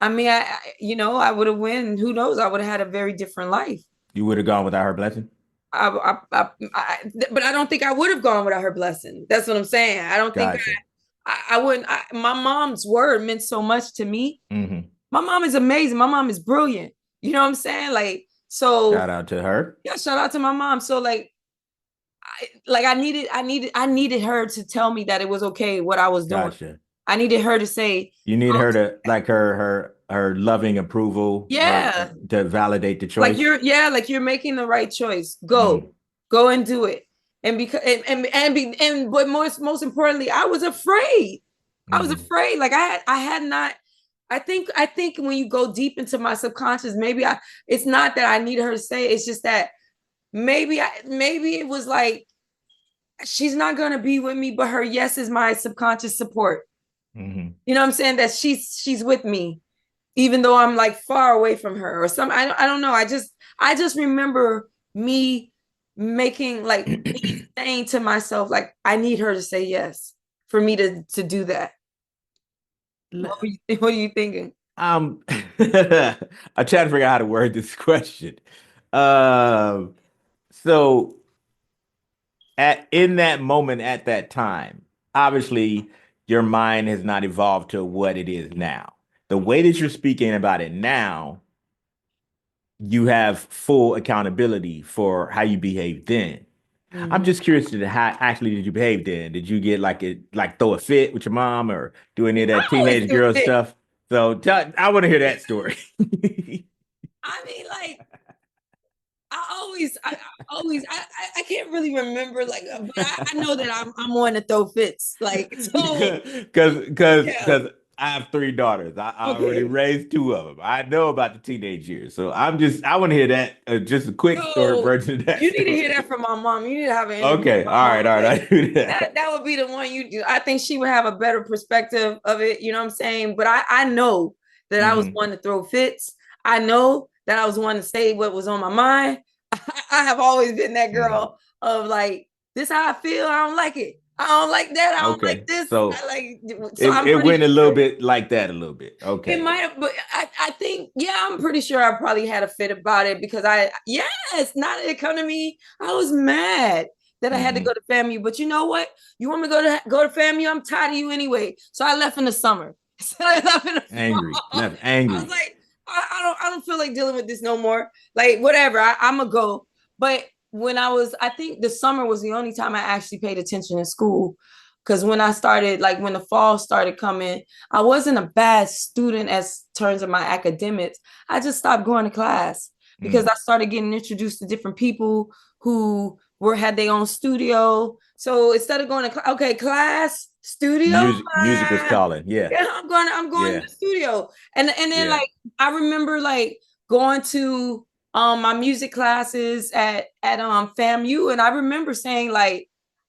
I mean, I would have won. Who knows? I would have had a very different life. You would have gone without her blessing? But I don't think I would have gone without her blessing. That's what I'm saying. I don't think Gotcha. I wouldn't. My mom's word meant so much to me. Hmm. My mom is amazing. My mom is brilliant. You know what I'm saying? Like, so Shout out to her. yeah, shout out to my mom. So I needed her to tell me that it was okay what I was doing. Gotcha. I needed her to say, You need her to like her loving approval, her yeah, to validate the like choice. like you're making the right choice. Mm, Go and do it. And because and but most importantly, I was afraid. I was hmm afraid. Like I had not. I think when you go deep into my subconscious, maybe it's not that I needed her to say it, it's just that maybe it was like she's not gonna be with me, but her yes is my subconscious support. hmm You know what I'm saying? That she's with me, even though I'm like far away from her or some. I don't know. I just remember me making like me saying to myself like I need her to say yes for me to do that. What are you thinking? Um, I'm trying to figure out how to word this question. Um, so at in that moment, at that time, obviously your mind has not evolved to what it is now. The way that you're speaking about it now, you have full accountability for how you behave then. I'm Mhm. just curious to how actually did you behave then? Did you get like throw a fit with your mom or do any of I that always teenage do girl it. stuff? So I want to hear that story. I mean, like I always, I can't really remember, like, but I know that I'm one to throw fits, like, so yeah, Because I have three daughters. I already okay. raised two of them. I know about the teenage years. So I want to hear that just a quick story So version of that you need to hear story. that from my mom. You need to have an interview with Okay. my mom. All right. Like I do that, that. that would be the one you do. I think she would have a better perspective of it. You know what I'm saying? But I know that I was Hmm. one to throw fits. I know that I was one to say what was on my mind. I have always been that Hmm. girl of like, this how I feel. I don't like it. I don't like that. I don't like Okay. this. So I like so I'm it pretty went a little sure bit like that a little bit. it Okay. might have, but I think, yeah, I'm pretty sure I probably had a fit about it because yes, now that it come to me, I was mad that I had to Hmm. go to FAMU. But you know what? You want me to go to FAMU? I'm tired of you anyway. So I left in the summer. So I left in the Angry. fall. Left I was angry. like, I don't feel like dealing with this no more. Like whatever, I'm gonna go. But I think the summer was the only time I actually paid attention in school. Because when I started, like when the fall started coming, I wasn't a bad student as terms of my academics. I just stopped going to class because Mm. I started getting introduced to different people who had their own studio. So instead of going to okay, class, studio, Music was calling. Yeah. yeah, I'm going to Yeah. the studio. And then Yeah. like I remember like going to my music classes at FAMU, and I remember saying like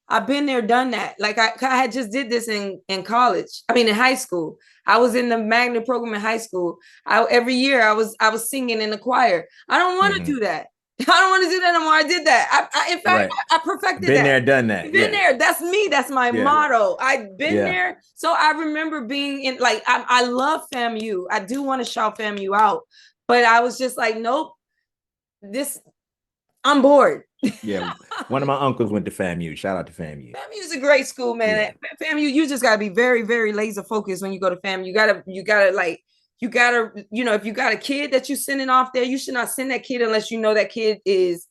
I've been there, done that. Like I had just did this in college. I mean, in high school. I was in the magnet program in high school. Every year I was singing in the choir. I don't want to Hmm. do that. I don't want to do that anymore. I did that. In fact, Right. I perfected Been that. there, done that. Been Yeah. there. That's me. That's my Yeah. motto. I've been Yeah. there. So I remember being in like I love FAMU. I do want to shout FAMU out, but I was just like, nope. This I'm bored. Yeah. One of my uncles went to FAMU. Shout out to FAMU. FAMU is a great school, man. Yeah. FAMU, you just gotta be very, very laser focused when you go to FAMU. You gotta, if you got a kid that you're sending off there, you should not send that kid unless you know that kid is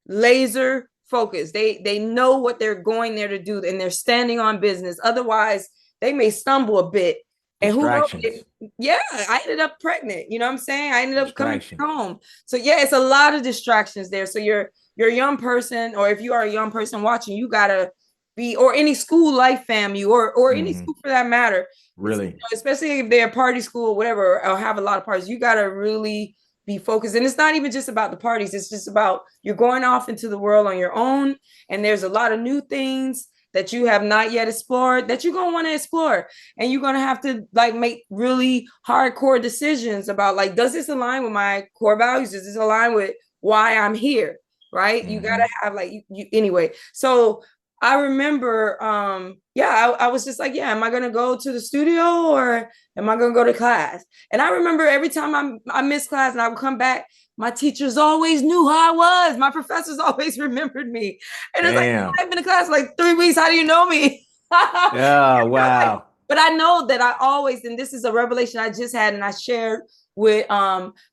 laser focused. They know what they're going there to do and they're standing on business. Otherwise, they may stumble a bit. And who knows? Distractions. Yeah, I ended up pregnant. You know what I'm saying? I ended up coming Distractions. home. So yeah, it's a lot of distractions there. So you're a young person, or if you are a young person watching, you gotta be, or any school like FAMU, or any Hmm. school for that matter. Really. Especially if they're party school or whatever, or have a lot of parties, you gotta really be focused. And it's not even just about the parties, it's just about you're going off into the world on your own, and there's a lot of new things that you have not yet explored that you're going to want to explore, and you're going to have to like make really hardcore decisions about like, does this align with my core values? Does this align with why I'm here? Right, you got to Hmm. have like anyway. So I remember, I was just like, yeah, am I gonna go to the studio or am I gonna go to class? And I remember every time I missed class and I would come back, my teachers always knew who I was. My professors always remembered me. And it's like, Damn. I've been in class like 3 weeks. How do you know me? Oh, Like, wow. but I know that I always, and this is a revelation I just had, and I shared with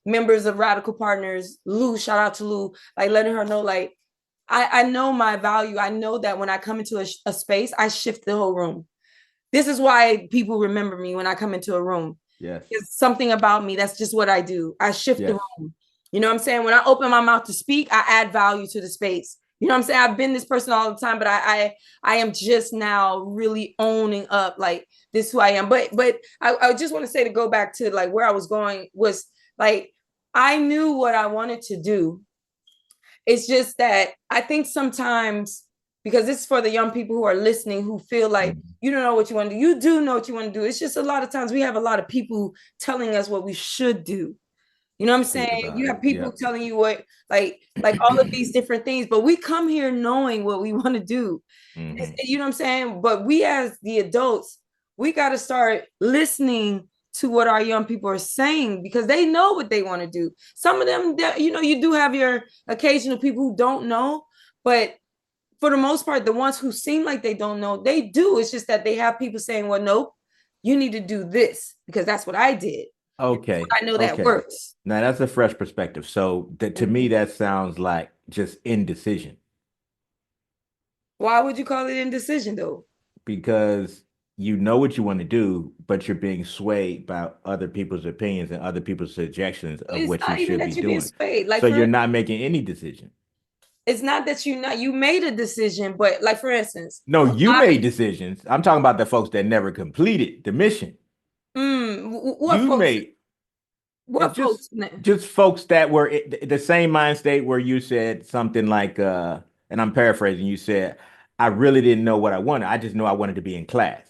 members of Radical Partners, Lou, shout out to Lou, like letting her know, like, I know my value. I know that when I come into a space, I shift the whole room. This is why people remember me when I come into a room. Yes. It's something about me. That's just what I do. I shift the Yes. room. You know what I'm saying? When I open my mouth to speak, I add value to the space. You know what I'm saying? I've been this person all the time, but I am just now really owning up, like, this is who I am. But I just want to say, to go back to like where I was going, was like, I knew what I wanted to do. It's just that I think sometimes, because it's for the young people who are listening, who feel like you don't know what you want to do. You do know what you want to do. It's just a lot of times we have a lot of people telling us what we should do. You know what I'm Speak saying? about You it. have people Yep. telling you what, like all of these different things, but we come here knowing what we want to do. You know what I'm saying? But we as the adults, we got to start listening to what our young people are saying, because they know what they want to do. Some of them, you know, you do have your occasional people who don't know, but for the most part, the ones who seem like they don't know, they do. It's just that they have people saying, well, nope, you need to do this because that's what I did. Okay. I know that Okay. works. Now that's a fresh perspective. So to me, that sounds like just indecision, Why would you call it indecision though? because you know what you want to do, but you're being swayed by other people's opinions and other people's suggestions of It's what you not even should be that you're being doing. swayed. Like, So for you're not making any decision. it's not that you made a decision, but like, for instance, No, you I made decisions. I'm talking about the folks that never completed the mission. what You folks, made what it's folks just folks that were the same mind state where you said something like and I'm paraphrasing, you said, I really didn't know what I wanted. I just know I wanted to be in class.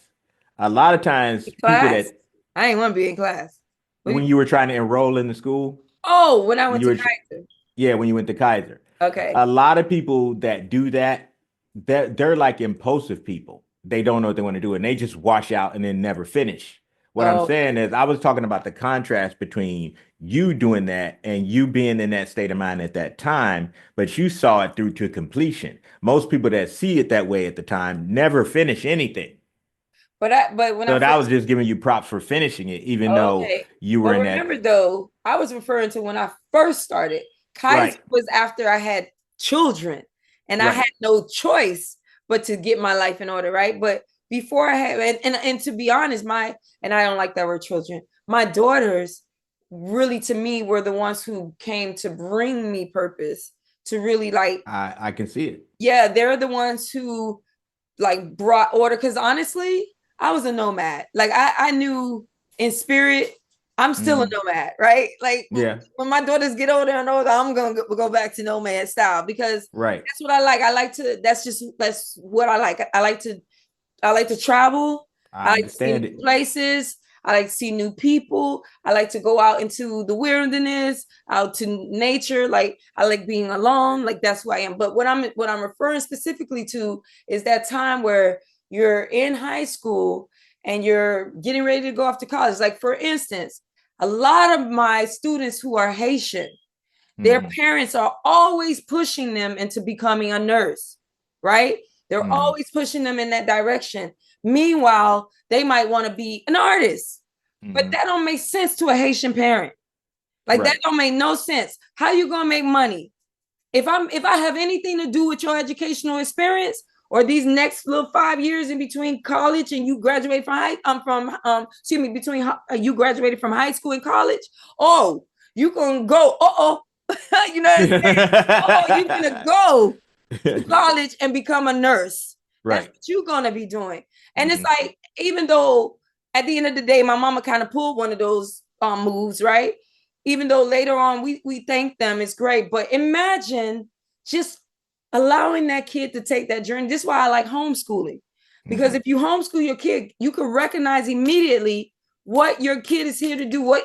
A lot of times people class? that I ain't want to be in class. when you were trying to enroll in the school, Oh, when I when went you to were Kaiser. yeah, when you went to Kaiser. A Okay. lot of people that do that, they're like impulsive people. They don't know what they want to do and they just wash out and then never finish. What I'm Oh, saying is, I was talking about the contrast between you doing that and you being in that state of mind at that time, but you saw it through to completion. Most people that see it that way at the time never finish anything. but when I So that was first, just giving you props for finishing it, even though okay. you were But in that. remember though, I was referring to when I first started. Kaiser Right, was after I had children and I had right. no choice but to get my life in order, right? But before I had, and to be honest, and I don't like that word children, my daughters really to me were the ones who came to bring me purpose, to really like, I can see it. yeah, they're the ones who like brought order. Because honestly, I was a nomad. Like, I knew in spirit, I'm still a Hmm. nomad, right? Like, Yeah, when my daughters get older and older, I'm gonna go back to nomad style, because right. that's what I like. I like to. That's what I like. I like to travel. I I like to see understand new it. places. I like to see new people. I like to go out into the wilderness, out to nature. Like, I like being alone. Like, that's who I am. But what I'm referring specifically to is that time where you're in high school and you're getting ready to go off to college. Like, for instance, a lot of my students who are Haitian, their Hmm. parents are always pushing them into becoming a nurse, right? They're Hmm. always pushing them in that direction. Meanwhile, they might want to be an artist, but Hmm. that don't make sense to a Haitian parent. Like, that Right. don't make no sense. How you gonna make money? If I have anything to do with your educational experience or these next little 5 years in between college and you graduate from excuse me, between you graduated from high school and college, oh, you gonna go, you know what I'm saying? Oh, you're gonna go to college and become a nurse. That's Right. what you're gonna be doing. And it's Hmm. like, even though at the end of the day, my mama kind of pulled one of those moves, right? Even though later on we thank them, it's great. But imagine just allowing that kid to take that journey. This is why I like homeschooling. Because Hmm. if you homeschool your kid, you can recognize immediately what your kid is here to do, what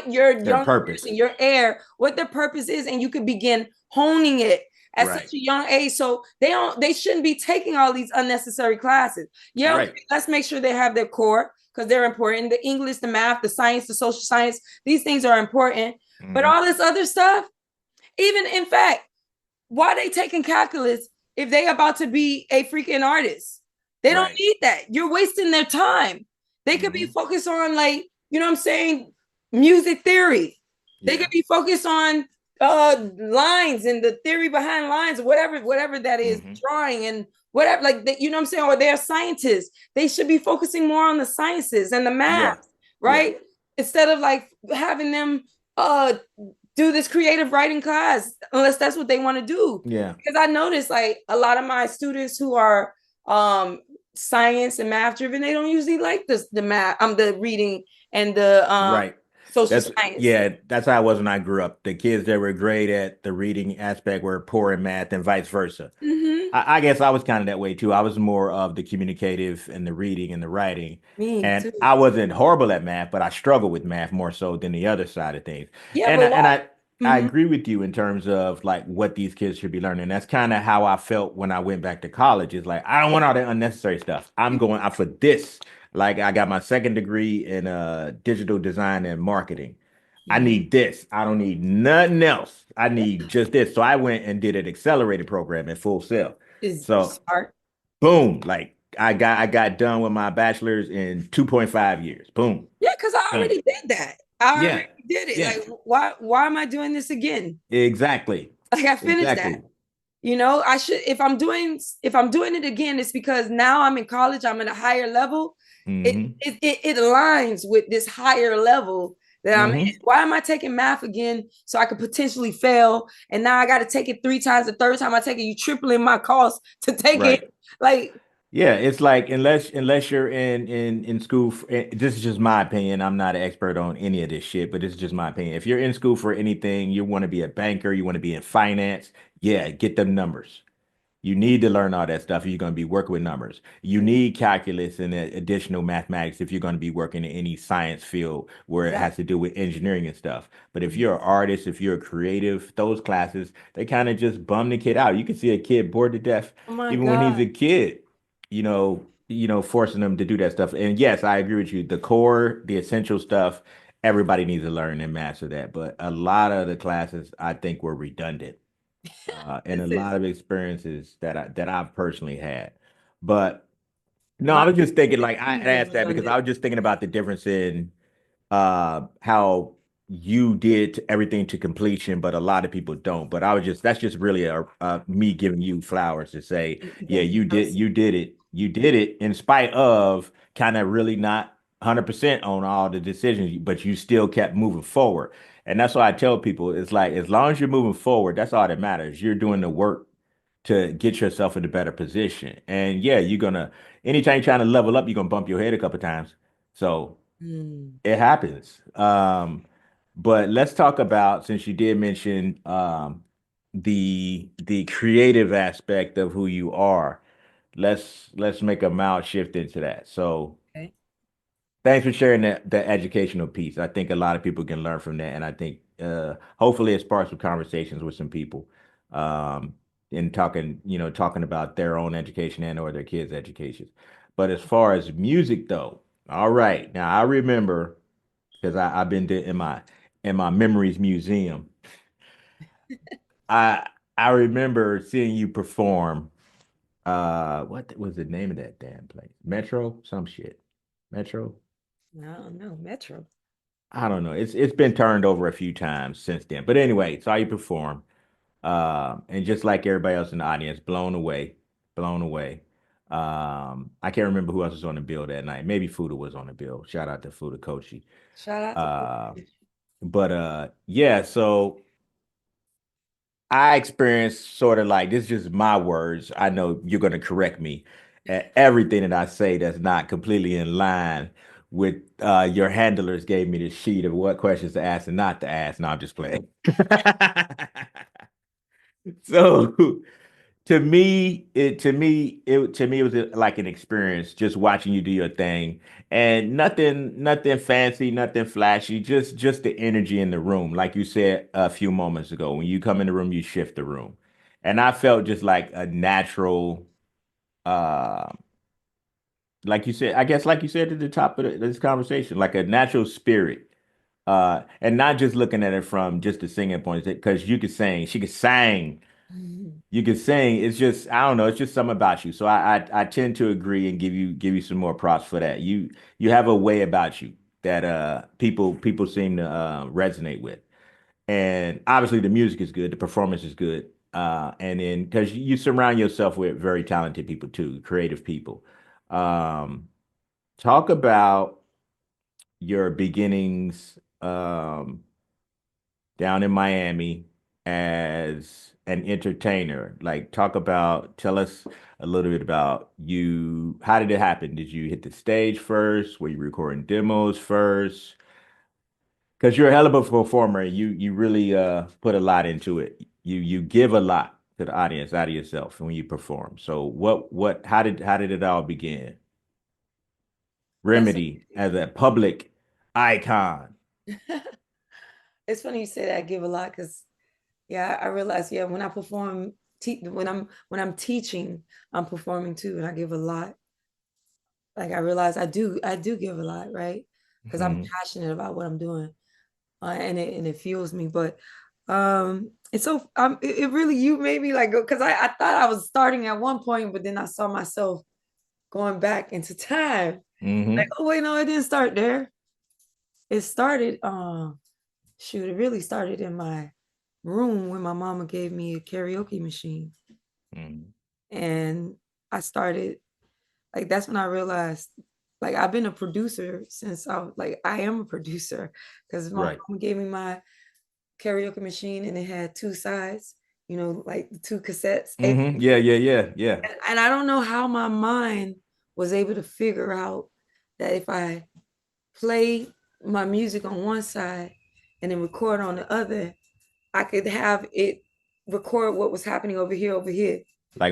your Their young purpose. person, your heir, what their purpose is, and you can begin honing it at such Right. a young age. So they shouldn't be taking all these unnecessary classes. Yeah, okay, Right. let's make sure they have their core because they're important. The English, the math, the science, the social science, these things are important. But Hmm. all this other stuff, even in fact, why are they taking calculus if they about to be a freaking artist? They don't Right. need that. You're wasting their time. They could be Hmm. focused on, like, you know what I'm saying, music theory. They could Yeah. be focused on lines and the theory behind lines, whatever that is, Hmm. drawing and whatever, like you know what I'm saying, or they're scientists. They should be focusing more on the sciences and the math, Yeah. Yeah. right? Instead of like having them uh do this creative writing class unless that's what they want to do. Yeah. Because I noticed like a lot of my students who are um science and math driven, they don't usually like the math, the reading and the Right. social That's science. yeah, that's how it was when I grew up. The kids that were great at the reading aspect were poor in math and vice versa. Mm-hmm. I guess I was kind of that way too. I was more of the communicative and the reading and the writing. Me And too. I wasn't horrible at math, but I struggled with math more so than the other side of things. Yeah, And but I, and why? I I Mm-hmm. agree with you in terms of like what these kids should be learning. That's kind of how I felt when I went back to college. It's like I don't want all that unnecessary stuff. I'm going out for this. Like I got my second degree in digital design and marketing. I Mm-hmm. need this. I don't need nothing else. I need just this. So I went and did an accelerated program at Full Sail. Is So smart. boom, like I got done with my bachelor's in 2.5 years. Boom. Yeah, because I Done. already did that. I already Yeah. did it. Yeah. Like, why am I doing this again? Exactly. Like I finished that. Exactly. You know, I should, if I'm doing it again, it's because now I'm in college, I'm in a higher level. It Hmm. it aligns with this higher level that I'm in. Hmm. Why am I taking math again so I could potentially fail? And now I got to take it three times. The third time I take it, you tripling my cost to take it. Right. Like, Yeah, it's like unless you're in school this is just my opinion. I'm not an expert on any of this shit, but this is just my opinion. If you're in school for anything, you want to be a banker, you want to be in finance, yeah, get them numbers. You need to learn all that stuff if you're going to be working with numbers. You need calculus and additional mathematics if you're going to be working in any science field where it has exactly. to do with engineering and stuff. But if you're Mhm. an artist, if you're a creative, those classes, they kind of just bum the kid out. You can see a kid bored to death Oh my even when he's a God. kid, forcing them to do that stuff. And yes, I agree with you. The core, the essential stuff, everybody needs to learn and master that. But a lot of the classes I think were redundant and a This lot is of experiences that I've personally had. But no, I my was just thinking like I things are asked that because redundant. I was just thinking about the difference in how you did everything to completion, but a lot of people don't. But I was just that's just really me giving you flowers to say, yeah, Thank you, Chelsea. you did it in spite of kind of really not 100% on all the decisions, but you still kept moving forward. And that's why I tell people, it's like as long as you're moving forward, that's all that matters. You're doing the work to get yourself in a better position. And yeah, you're gonna anytime you're trying to level up, you're gonna bump your head a couple times. So Hmm. it happens. But let's talk about since you did mention the creative aspect of who you are. Let's make a mild shift into that. So Okay. thanks for sharing that educational piece. I think a lot of people can learn from that, and I think hopefully it sparks some conversations with some people in talking about their own education and or their kids' education. But as far as music though, all right. Now I remember because I've been to, in my memories museum. I I remember seeing you perform. What was the name of that damn place? Metro, some shit. Metro. No, no, Metro. I don't know. It's been turned over a few times since then. But anyway, saw you perform. And just like everybody else in the audience, blown away, blown away. I can't remember who else was on the bill that night. Maybe Fuda was on the bill. Shout out to Fuda Kochi. Shout out to Uh, but yeah, so I experienced sort of like this is just my words. I know you're gonna correct me. Everything that I say that's not completely in line with your handlers gave me this sheet of what questions to ask and not to ask. No, I'm just playing. So to me it was like an experience just watching you do your thing and nothing fancy, nothing flashy, just the energy in the room. Like you said a few moments ago, when you come in the room, you shift the room. And I felt just like a natural, uh, like you said, I guess, like you said at the top of this conversation, like a natural spirit. And not just looking at it from just the singing point, because you could sing, she could sing, Mhm. you could sing. It's just, I don't know, it's just something about you. So I tend to agree and give you some more props for that. You have a way about you that people seem to resonate with. And obviously the music is good, the performance is good. And then because you surround yourself with very talented people too, creative people. Um, talk about your beginnings down in Miami as an entertainer. Like, tell us a little bit about you. How did it happen? Did you hit the stage first? Were you recording demos first? Because you're a hell of a performer. You really put a lot into it. You give a lot to the audience out of yourself when you perform. So what how did it all begin? That's Remedy as a public icon. it's funny you say that. I give a lot because yeah, I realize yeah when I perform when I'm teaching, I'm performing too, and I give a lot. Like I realize I do give a lot, right? Because I'm Mhm. passionate about what I'm doing, and it fuels me. But it's so it really you made me like go because I thought I was starting at one point, but then I saw myself going back into time. Like Hmm. oh wait, no, it didn't start there. It started shoot, it really started in my room when my mama gave me a karaoke machine, Hmm. and I started like that's when I realized like I've been a producer since I am a producer because my Right. mom gave me my karaoke machine and it had two sides, like the two cassettes. Hmm. Yeah, yeah, yeah, yeah. And I don't know how my mind was able to figure out that if I play my music on one side and then record on the other, I could have it record what was happening over here. Like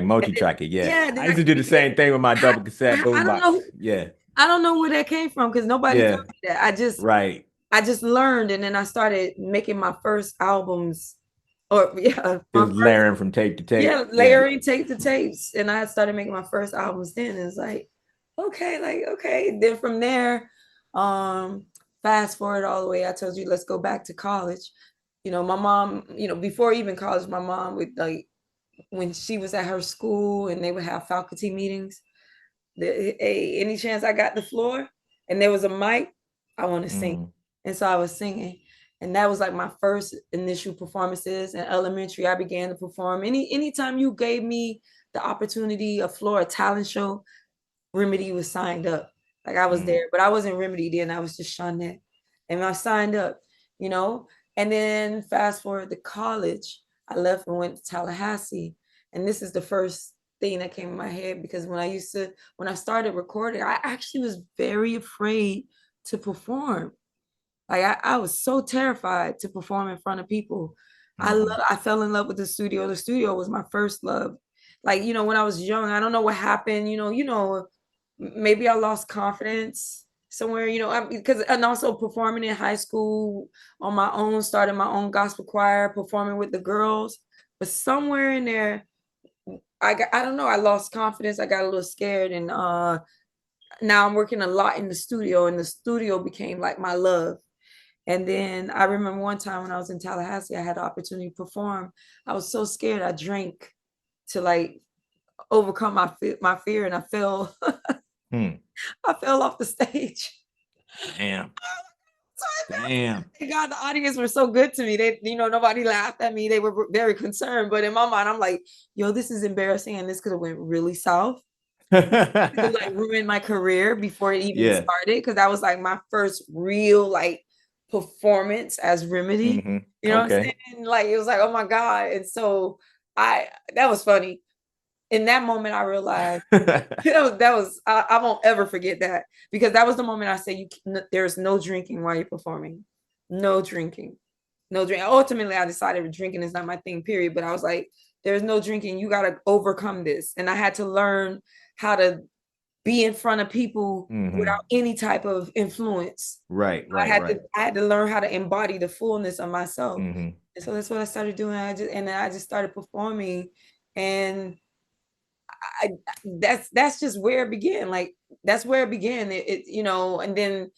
And then, multi-tracking, yeah. yeah, then I I used to could do the be same thing with my double cassette I don't boombox. know. Yeah, I don't know where that came from because nobody told yeah, me that. right. I just learned and then I started making my first albums or yeah, my Just first layering from tape to tape. yeah, Yeah. layering tape to tapes. And I started making my first albums then. And it's like, okay. Then from there, um, fast forward all the way, I told you, let's go back to college. My mom, before even college, my mom would like when she was at her school and they would have faculty meetings. Hey, any chance I got the floor and there was a mic, I want to sing. Mm. And so I was singing. And that was like my first initial performances in elementary. I began to perform. Anytime you gave me the opportunity, a floor, a talent show, Rimidi was signed up. Like I was Mm. there, but I wasn't Rimidi then. I was just Shawnette. And I signed up, you know. And then fast forward to college, I left and went to Tallahassee. And this is the first thing that came in my head because when I started recording, I actually was very afraid to perform. Like I was so terrified to perform in front of people. Hmm. I fell in love with the studio. The studio was my first love. Like, when I was young, I don't know what happened, maybe I lost confidence somewhere, because and also performing in high school on my own, started my own gospel choir, performing with the girls. But somewhere in there, I don't know, I lost confidence. I got a little scared and now I'm working a lot in the studio and the studio became like my love. And then I remember one time when I was in Tallahassee, I had the opportunity to perform. I was so scared. I drank to like overcome my fear, and I fell. Hmm. I fell off the stage. Damn. So Damn. thank God the audience were so good to me. They, nobody laughed at me. They were very concerned. But in my mind, I'm like, yo, this is embarrassing, and this could have went really south. To like ruin my career before it even Yeah. started because that was like my first real like performance as Remedy. Hmm. You know what I'm Okay. saying? Like it was like, oh my God. And so I that was funny. In that moment, I realized I won't ever forget that because that was the moment I said there's no drinking while you're performing. No drinking. No drink. Ultimately, I decided drinking is not my thing, period. But I was like, there's no drinking. You gotta overcome this. And I had to learn how to be in front of people without Mm-hmm. any type of influence. Right, I right, had to right. I had to learn how to embody the fullness of myself. Mm-hmm. And so that's what I started doing. I just started performing, and I that's just where it began. Like that's where it began. And then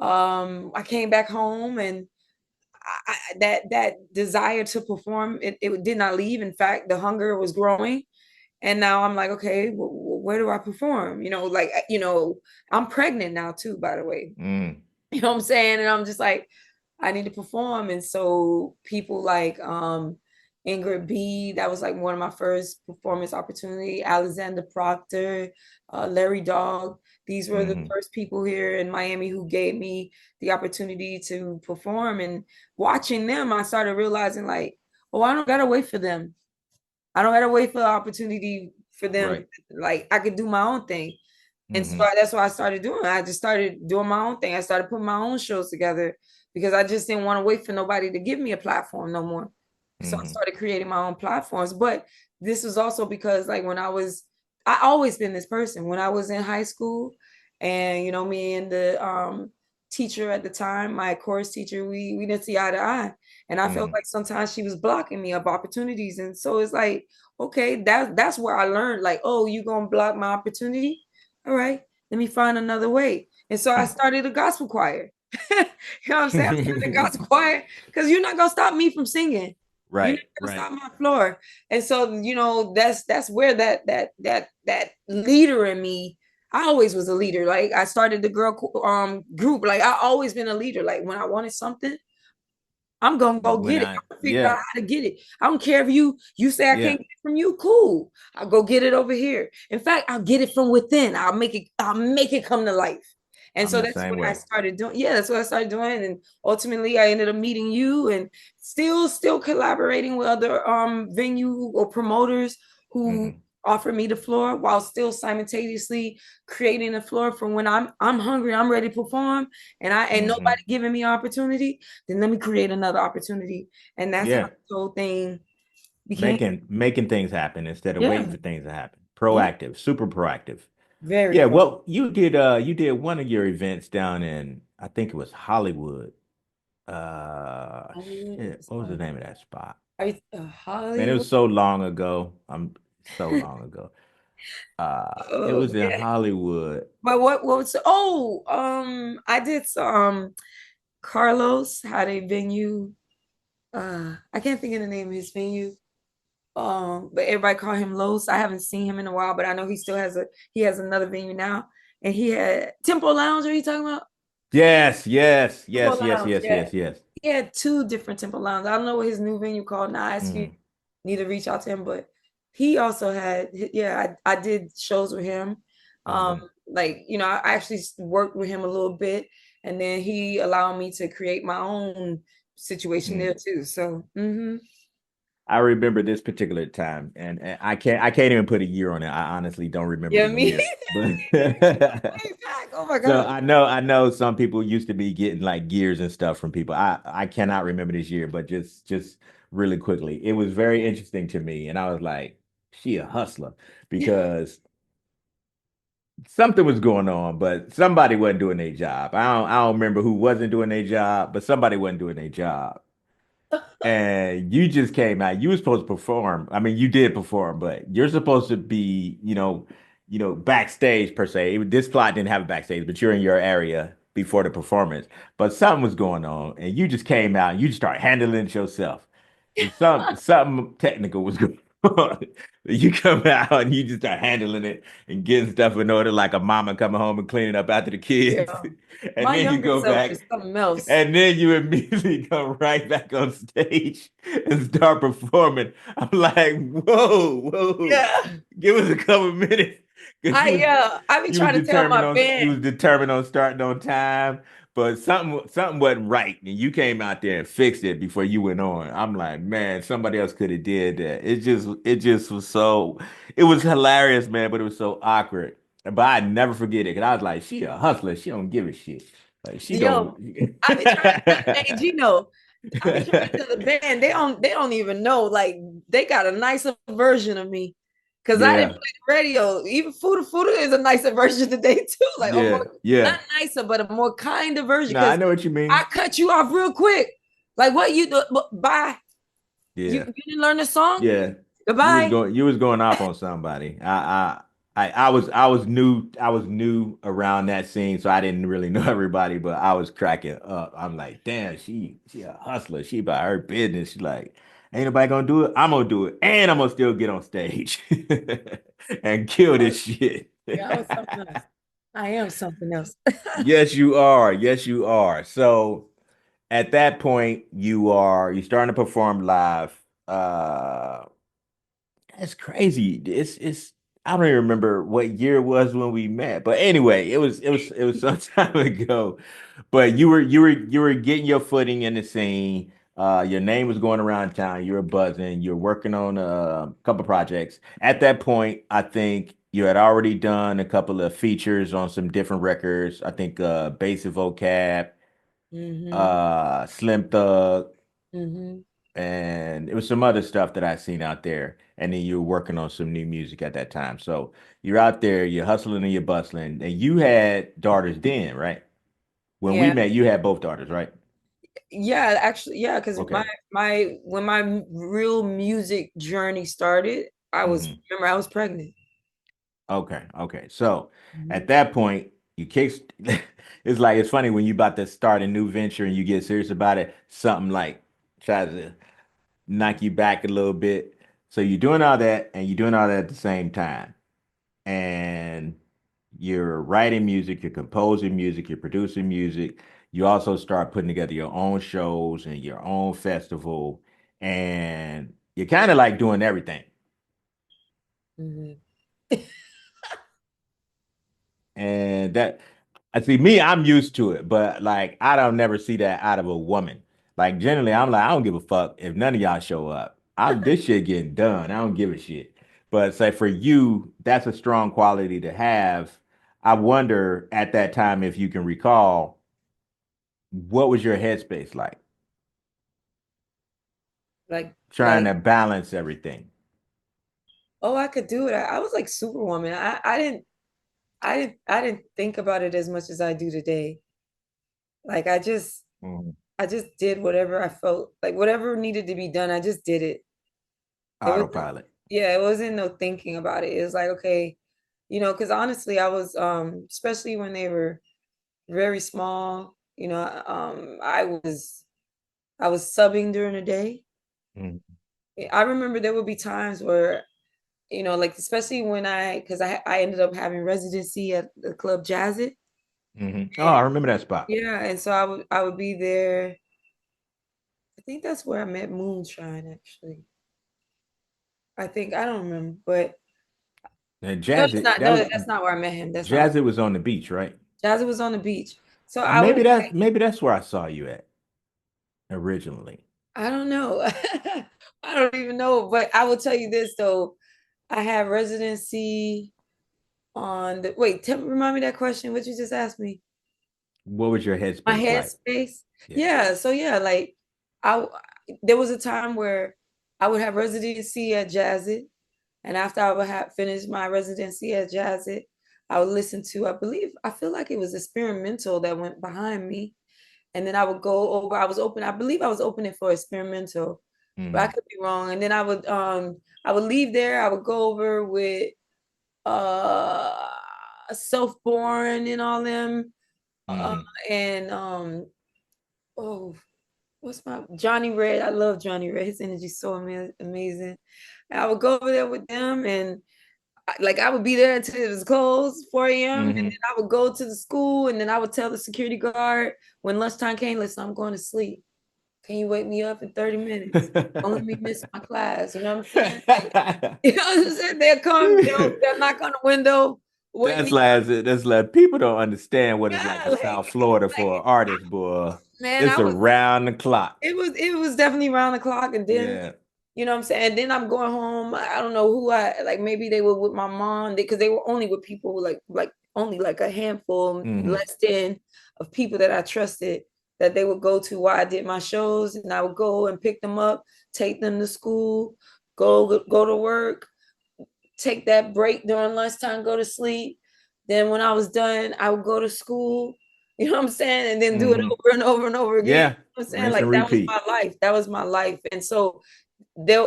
I came back home, and that desire to perform, it did not leave. In fact, the hunger was growing. And now I'm like, okay, where do I perform? I'm pregnant now too, by the way. Mm. You know what I'm saying? And I'm just like, I need to perform. And so people like Ingrid B, that was like one of my first performance opportunity, Alexander Proctor, Larry Dog. These were the Mm-hmm. first people here in Miami who gave me the opportunity to perform. And watching them, I started realizing like, oh, I don't gotta wait for them. I don't gotta wait for the opportunity for them. Right. Like I could do my own thing. And so Mm-hmm. that's what I started doing. I just started doing my own thing. I started putting my own shows together because I just didn't want to wait for nobody to give me a platform no more. So I Mm-hmm. started creating my own platforms. But this was also because like I always been this person. When I was in high school, and me and the teacher at the time, my course teacher, we didn't see eye to eye. And I felt Mm-hmm. like sometimes she was blocking me of opportunities. And so it's like, okay, that's where I learned, like, oh, you gonna block my opportunity? All right, let me find another way. And so I started a gospel choir. You know what I'm saying? I started a gospel choir because you're not gonna stop me from singing. You're not Right, gonna right. stop my floor. And so, that's where that leader in me. I always was a leader. Like I started the girl group. Like I always been a leader. Like when I wanted something, I'm gonna go When get it. I I'm gonna figure out yeah, how to get it. I don't care if you say I yeah, can't get it from you. Cool. I'll go get it over here. In fact, I'll get it from within. I'll make it come to life. And I'm so the that's same what I way. started doing. Yeah, that's what I started doing. And ultimately I ended up meeting you and still collaborating with other venue or promoters who Mm-hmm. offer me the floor while still simultaneously creating a floor for when I'm hungry, I'm ready to perform, and I ain't Mm-hmm. nobody giving me opportunity, then let me create another opportunity. And that's how Yeah. this whole thing became. Making things happen instead of waiting Yeah. for things to happen. Yeah. Proactive, super proactive. Very Yeah, pro. well, you did one of your events down in, I think it was Hollywood. Hollywood. Shit, what was the name of that spot? Are you, Man, it Hollywood? was so long ago. I'm so long ago. It Oh was in yeah. Hollywood. But what was I did some Carlos had a venue. I can't think of the name of his venue. But everybody call him Los. I haven't seen him in a while, but I know he has another venue now. And he had Tempo Lounge. Are you talking about? Yes, yes, Tempo yes, yes, Lounge, yes, yeah. yes, yes. He had two different Tempo Lounge. I don't know what his new venue called. Now I actually Mm-hmm. need to reach out to him, but he also had, yeah, I did shows with him. Um, Mm-hmm. I actually worked with him a little bit, and then he allowed me to create my own situation there Mm. too. So, I remember this particular time, and I can't even put a year on it. I honestly don't remember yeah, the me. year, but Way back. Oh my so God. I know some people used to be getting like gears and stuff from people. I cannot remember this year, but just really quickly, it was very interesting to me, and I was like, she a hustler because something was going on, but somebody wasn't doing their job. I don't remember who wasn't doing their job, but somebody wasn't doing their job. And you just came out. You were supposed to perform. I mean, you did perform, but you're supposed to be, backstage per se. This plot didn't have a backstage, but you're in your area before the performance. But something was going on, and you just came out and you just started handling it yourself. And something technical was going on. You come out and you just start handling it and getting stuff in order, like a mama coming home and cleaning up after the kids. Yeah. And My then you younger go self back is something else. and then you immediately come right back on stage and start performing. I'm like, whoa, whoa, Yeah. give us a couple minutes. Because I be trying to tell my you was band. determined on starting on time, but something wasn't right. And you came out there and fixed it before you went on. I'm like, man, somebody else could have did that. It just was so it was hilarious, man, but it was so awkward. But I never forget it because I was like, she a hustler. She don't give a shit. Like she Yo, don't. I be trying to tell, hey Gino, I be trying to tell the band they don't even know. Like they got a nicer version of me. Because I didn't Yeah. play the radio. Even Fuda Fuda is a nicer version today too. Like a Yeah. more, not Yeah. nicer, but a more kinder version. No, I Because know what you I mean. cut you off real quick. Like what you do? Bye. Yeah. You didn't learn the song. Yeah. Goodbye. You was going off on somebody. I was new around that scene, so I didn't really know everybody, but I was cracking up. I'm like, damn, she a hustler. She about her business. She like, ain't nobody gonna do it. I'm gonna do it, and I'm gonna still get on stage and kill this shit. Yeah, I was something else. I am something else. Yes, you are. Yes, you are. So at that point, you starting to perform live. That's crazy. It's I don't even remember what year it was when we met. But anyway, it was some time ago. But you were getting your footing in the scene. Your name was going around town. You were buzzing. You're working on a couple projects. At that point, I think you had already done a couple of features on some different records. I think Basic Vocab, Mm-hmm. Slim Thug, Mm-hmm. and it was some other stuff that I seen out there. And then you were working on some new music at that time. So you're out there, you're hustling and you're bustling. And you had daughters then, right? When we Yeah. met, you had both daughters, right? Yeah, actually, yeah, because Okay. my when my real music journey started, Hmm. remember I was pregnant. Okay. Okay. So Mhm. at that point, you kick. It's like it's funny when you about to start a new venture and you get serious about it. Something like tries to knock you back a little bit. So you're doing all that and you're doing all that at the same time. And you're writing music, you're composing music, you're producing music. You also start putting together your own shows and your own festival, and you're kind of like doing everything. Mhm. And that, I see me, I'm used to it, but like I don't never see that out of a woman. Like generally, I'm like, I don't give a fuck if none of y'all show up. I'm this shit getting done. I don't give a shit. But say for you, that's a strong quality to have. I wonder at that time if you can recall, what was your headspace like? Trying Like, to balance everything. oh, I could do it. I was like Superwoman. I didn't think about it as much as I do today. Like Mhm. I just did whatever I felt like whatever needed to be done. I just did it. It was Autopilot. yeah, it wasn't no thinking about it. It was like, okay, because honestly, I was especially when they were very small, I was subbing during the day. Mhm. I remember there would be times where, like especially when because I ended up having residency at the club Jazz It. Mhm. Oh, I remember that spot. Yeah, and so I would be there. I think that's where I met Moonshine actually. I think I don't remember, but And no, that's not that no, was that's not where I met him. That's not where Jazz, it was on the beach, right? Jazz It was on the beach. So I would Maybe that's where I saw you at originally. I don't know. I don't even know, but I will tell you this though. I had residency on the wait, remind me that question. What you just asked me? What was your My headspace like? headspace. Yeah. Yeah. So yeah, like I there was a time where I would have residency at Jazz It, and after I would have finished my residency at Jazz It, I would listen to I feel like it was experimental that went behind me. And then I would go over, I believe I was opening for experimental, but I Hmm. could be wrong. And then I would leave there, I would go over with uh self-born and all them uh Hmm. and oh what's my Johnny Red. I love Johnny Red. His energy is so amazing. And I would go over there with them and like I would be there until it was closed 4 a.m. and Hmm. then I would go to the school and then I would tell the security guard when lunchtime came, listen, I'm going to sleep. Can you wake me up in 30 minutes? Don't let me miss my class. You know what I'm saying? Like, you know what I'm saying? They'll knock on the window, wake me. That's like people don't understand what it's like Yeah, in South Florida for an artist, boy. man, It's around the clock. it was definitely around the clock. And then, Yeah. you know what I'm saying? And then I'm going home. I don't know who like maybe they were with my mom because they were only with people like only like a handful Hmm. less than of people that I trusted that they would go to while I did my shows, and I would go and pick them up, take them to school, go to work, take that break during lunchtime, go to sleep. Then when I was done, I would go to school. You know what I'm saying? And then do it Hmm. over and over and over again. You know Yeah. what I'm saying? Rinse and Like that was repeat. my life. That was my life. And so there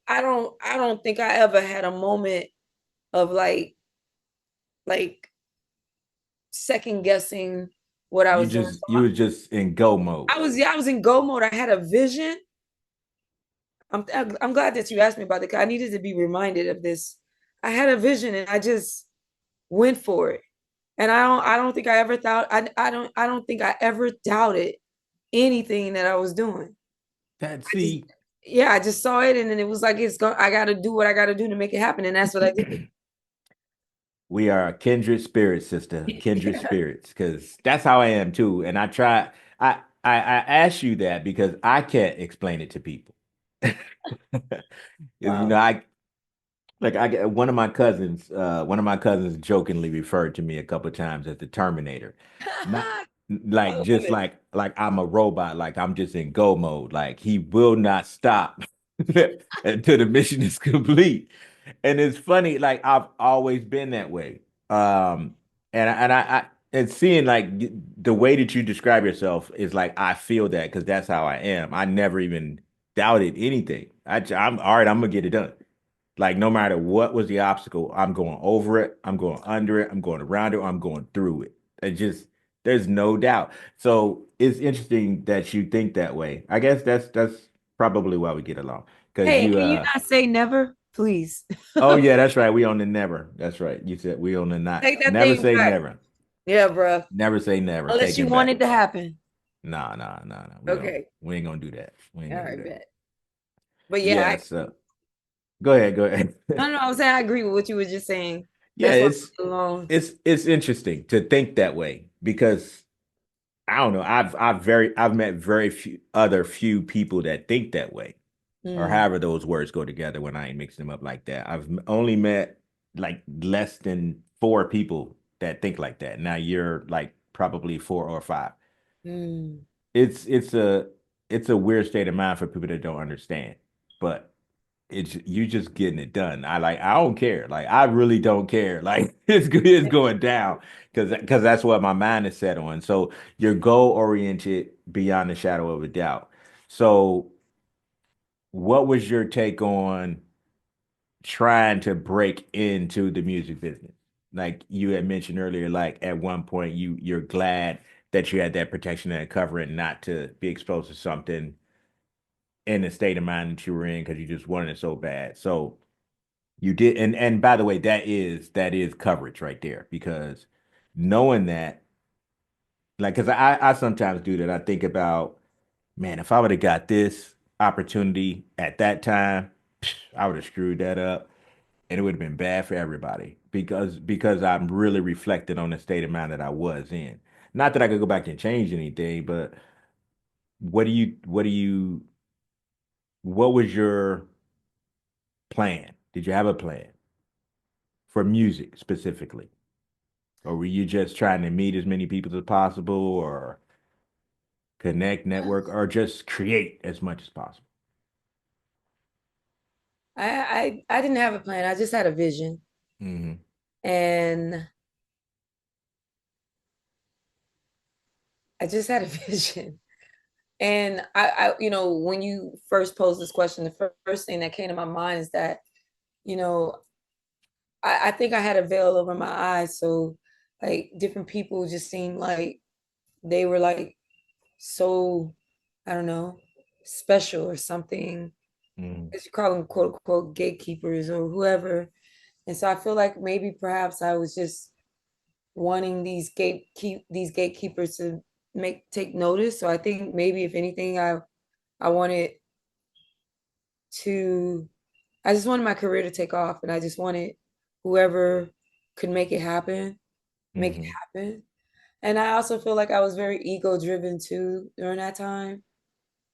I don't think I ever had a moment of like second guessing what I was doing. You was just in go mode. I was in go mode. I had a vision. I'm glad that you asked me about it. I needed to be reminded of this. I had a vision and I just went for it. And I don't think I ever thought I don't think I ever doubted anything that I was doing. That I just see, yeah, I just saw it and then it was like it's going I gotta do what I gotta do to make it happen. And that's what I we are a kindred spirits, sister. Kindred did. spirits. Because that's how I am too. And I try I ask you that because I can't explain it to people. You Wow. know, one of my cousins jokingly referred to me a couple of times as the Terminator. Not I like love just it. like I'm a robot, like I'm just in go mode. Like he will not stop until the mission is complete. And it's funny, like I've always been that way. And seeing like the way that you describe yourself is like I feel that because that's how I am. I never even doubted anything. I'm all right, I'm gonna get it done. Like no matter what was the obstacle, I'm going over it, I'm going under it, I'm going around it, I'm going through it. It just there's no doubt. So it's interesting that you think that way. I guess that's probably why we get along. Because Hey, you can you not say never, please? oh yeah, that's right. We on the never. That's right. You said we on the not Take that never thing say back. never. Yeah, bro. Never say never. Unless Take you it want back. it to happen. Nah, nah, nah, nah. Okay. We ain't gonna do that. We ain't All gonna do right, that. bet. But yeah, Yeah, so go ahead, go ahead. no, I was saying I agree with what you were just saying. Yeah, That's why I'm alone. it's interesting to think that way because I don't know. I've met very few people that think that way, or Mm, however those words go together when I ain't mixing them up like that. I've only met like less than four people that think like that. Now you're like probably four or five. mm. It's it's a it's a weird state of mind for people that don't understand, but it's you just getting it done. I don't care. Like I really don't care. Like it's going down because that's what my mind is set on. So you're goal oriented beyond the shadow of a doubt. So what was your take on trying to break into the music business? Like you had mentioned earlier, like at one point you're glad that you had that protection and covering not to be exposed to something in the state of mind that you were in because you just wanted it so bad. So you did, and by the way, that is coverage right there because knowing that, like, because I sometimes do that. I think about, man, if I would have got this opportunity at that time, I would have screwed that up, and it would have been bad for everybody because I'm really reflecting on the state of mind that I was in. Not that I could go back and change anything, but what was your plan? Did you have a plan for music specifically? Or were you just trying to meet as many people as possible or connect, network, or just create as much as possible? I didn't have a plan. I just had a vision, Hmm. and I just had a vision. And when you first posed this question, the first thing that came to my mind is that, you know, I think I had a veil over my eyes, so like different people just seemed like they were like so, I don't know, special or something, Hmm. as you call them, quote unquote, gatekeepers or whoever. And so I feel like maybe perhaps I was just wanting these gatekeepers to take notice. So I think maybe if anything, I wanted to I just wanted my career to take off and I just wanted whoever could make it Hmm. happen. And I also feel like I was very ego driven too during that time.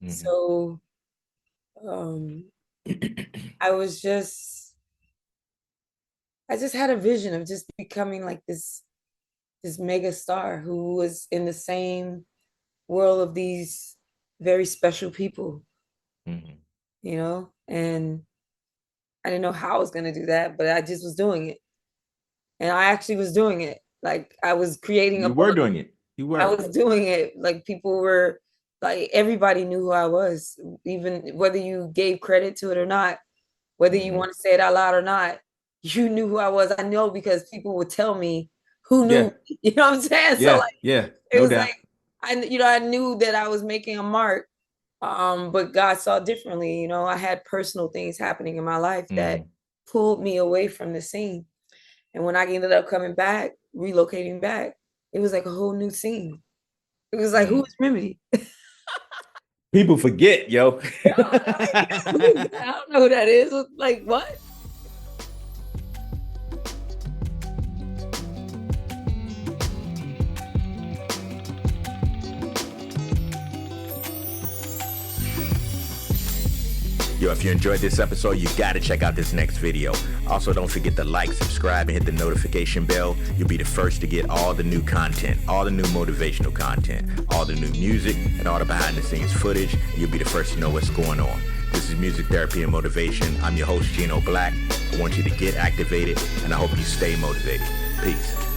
Hmm. So um I was just I just had a vision of just becoming like this mega star who was in the same world of these very special people, Hmm. and I didn't know how I was going to do that, but I just was doing it. And I actually was doing it. Like I was creating a You were book. doing it. You I were. was doing it. Like people were like everybody knew who I was, even whether you gave credit to it or not, whether you Mhm. want to say it out loud or not, you knew who I was. I know because people would tell me who knew Yeah. me. You know what I'm saying? So Yeah. like Yeah. it No was doubt. like I knew that I was making a mark. But God saw differently. I had personal things happening in my life that Mm. pulled me away from the scene. And when I ended up coming back, relocating back, it was like a whole new scene. It was like, who Mm. is Rimidi? People forget, yo. I don't know who that is. Like, what? Yo, if you enjoyed this episode, you gotta check out this next video. Also, don't forget to like, subscribe, and hit the notification bell. You'll be the first to get all the new content, all the new motivational content, all the new music, and all the behind the scenes footage. You'll be the first to know what's going on. This is Music Therapy and Motivation. I'm your host, Gino Black. I want you to get activated, and I hope you stay motivated. Peace.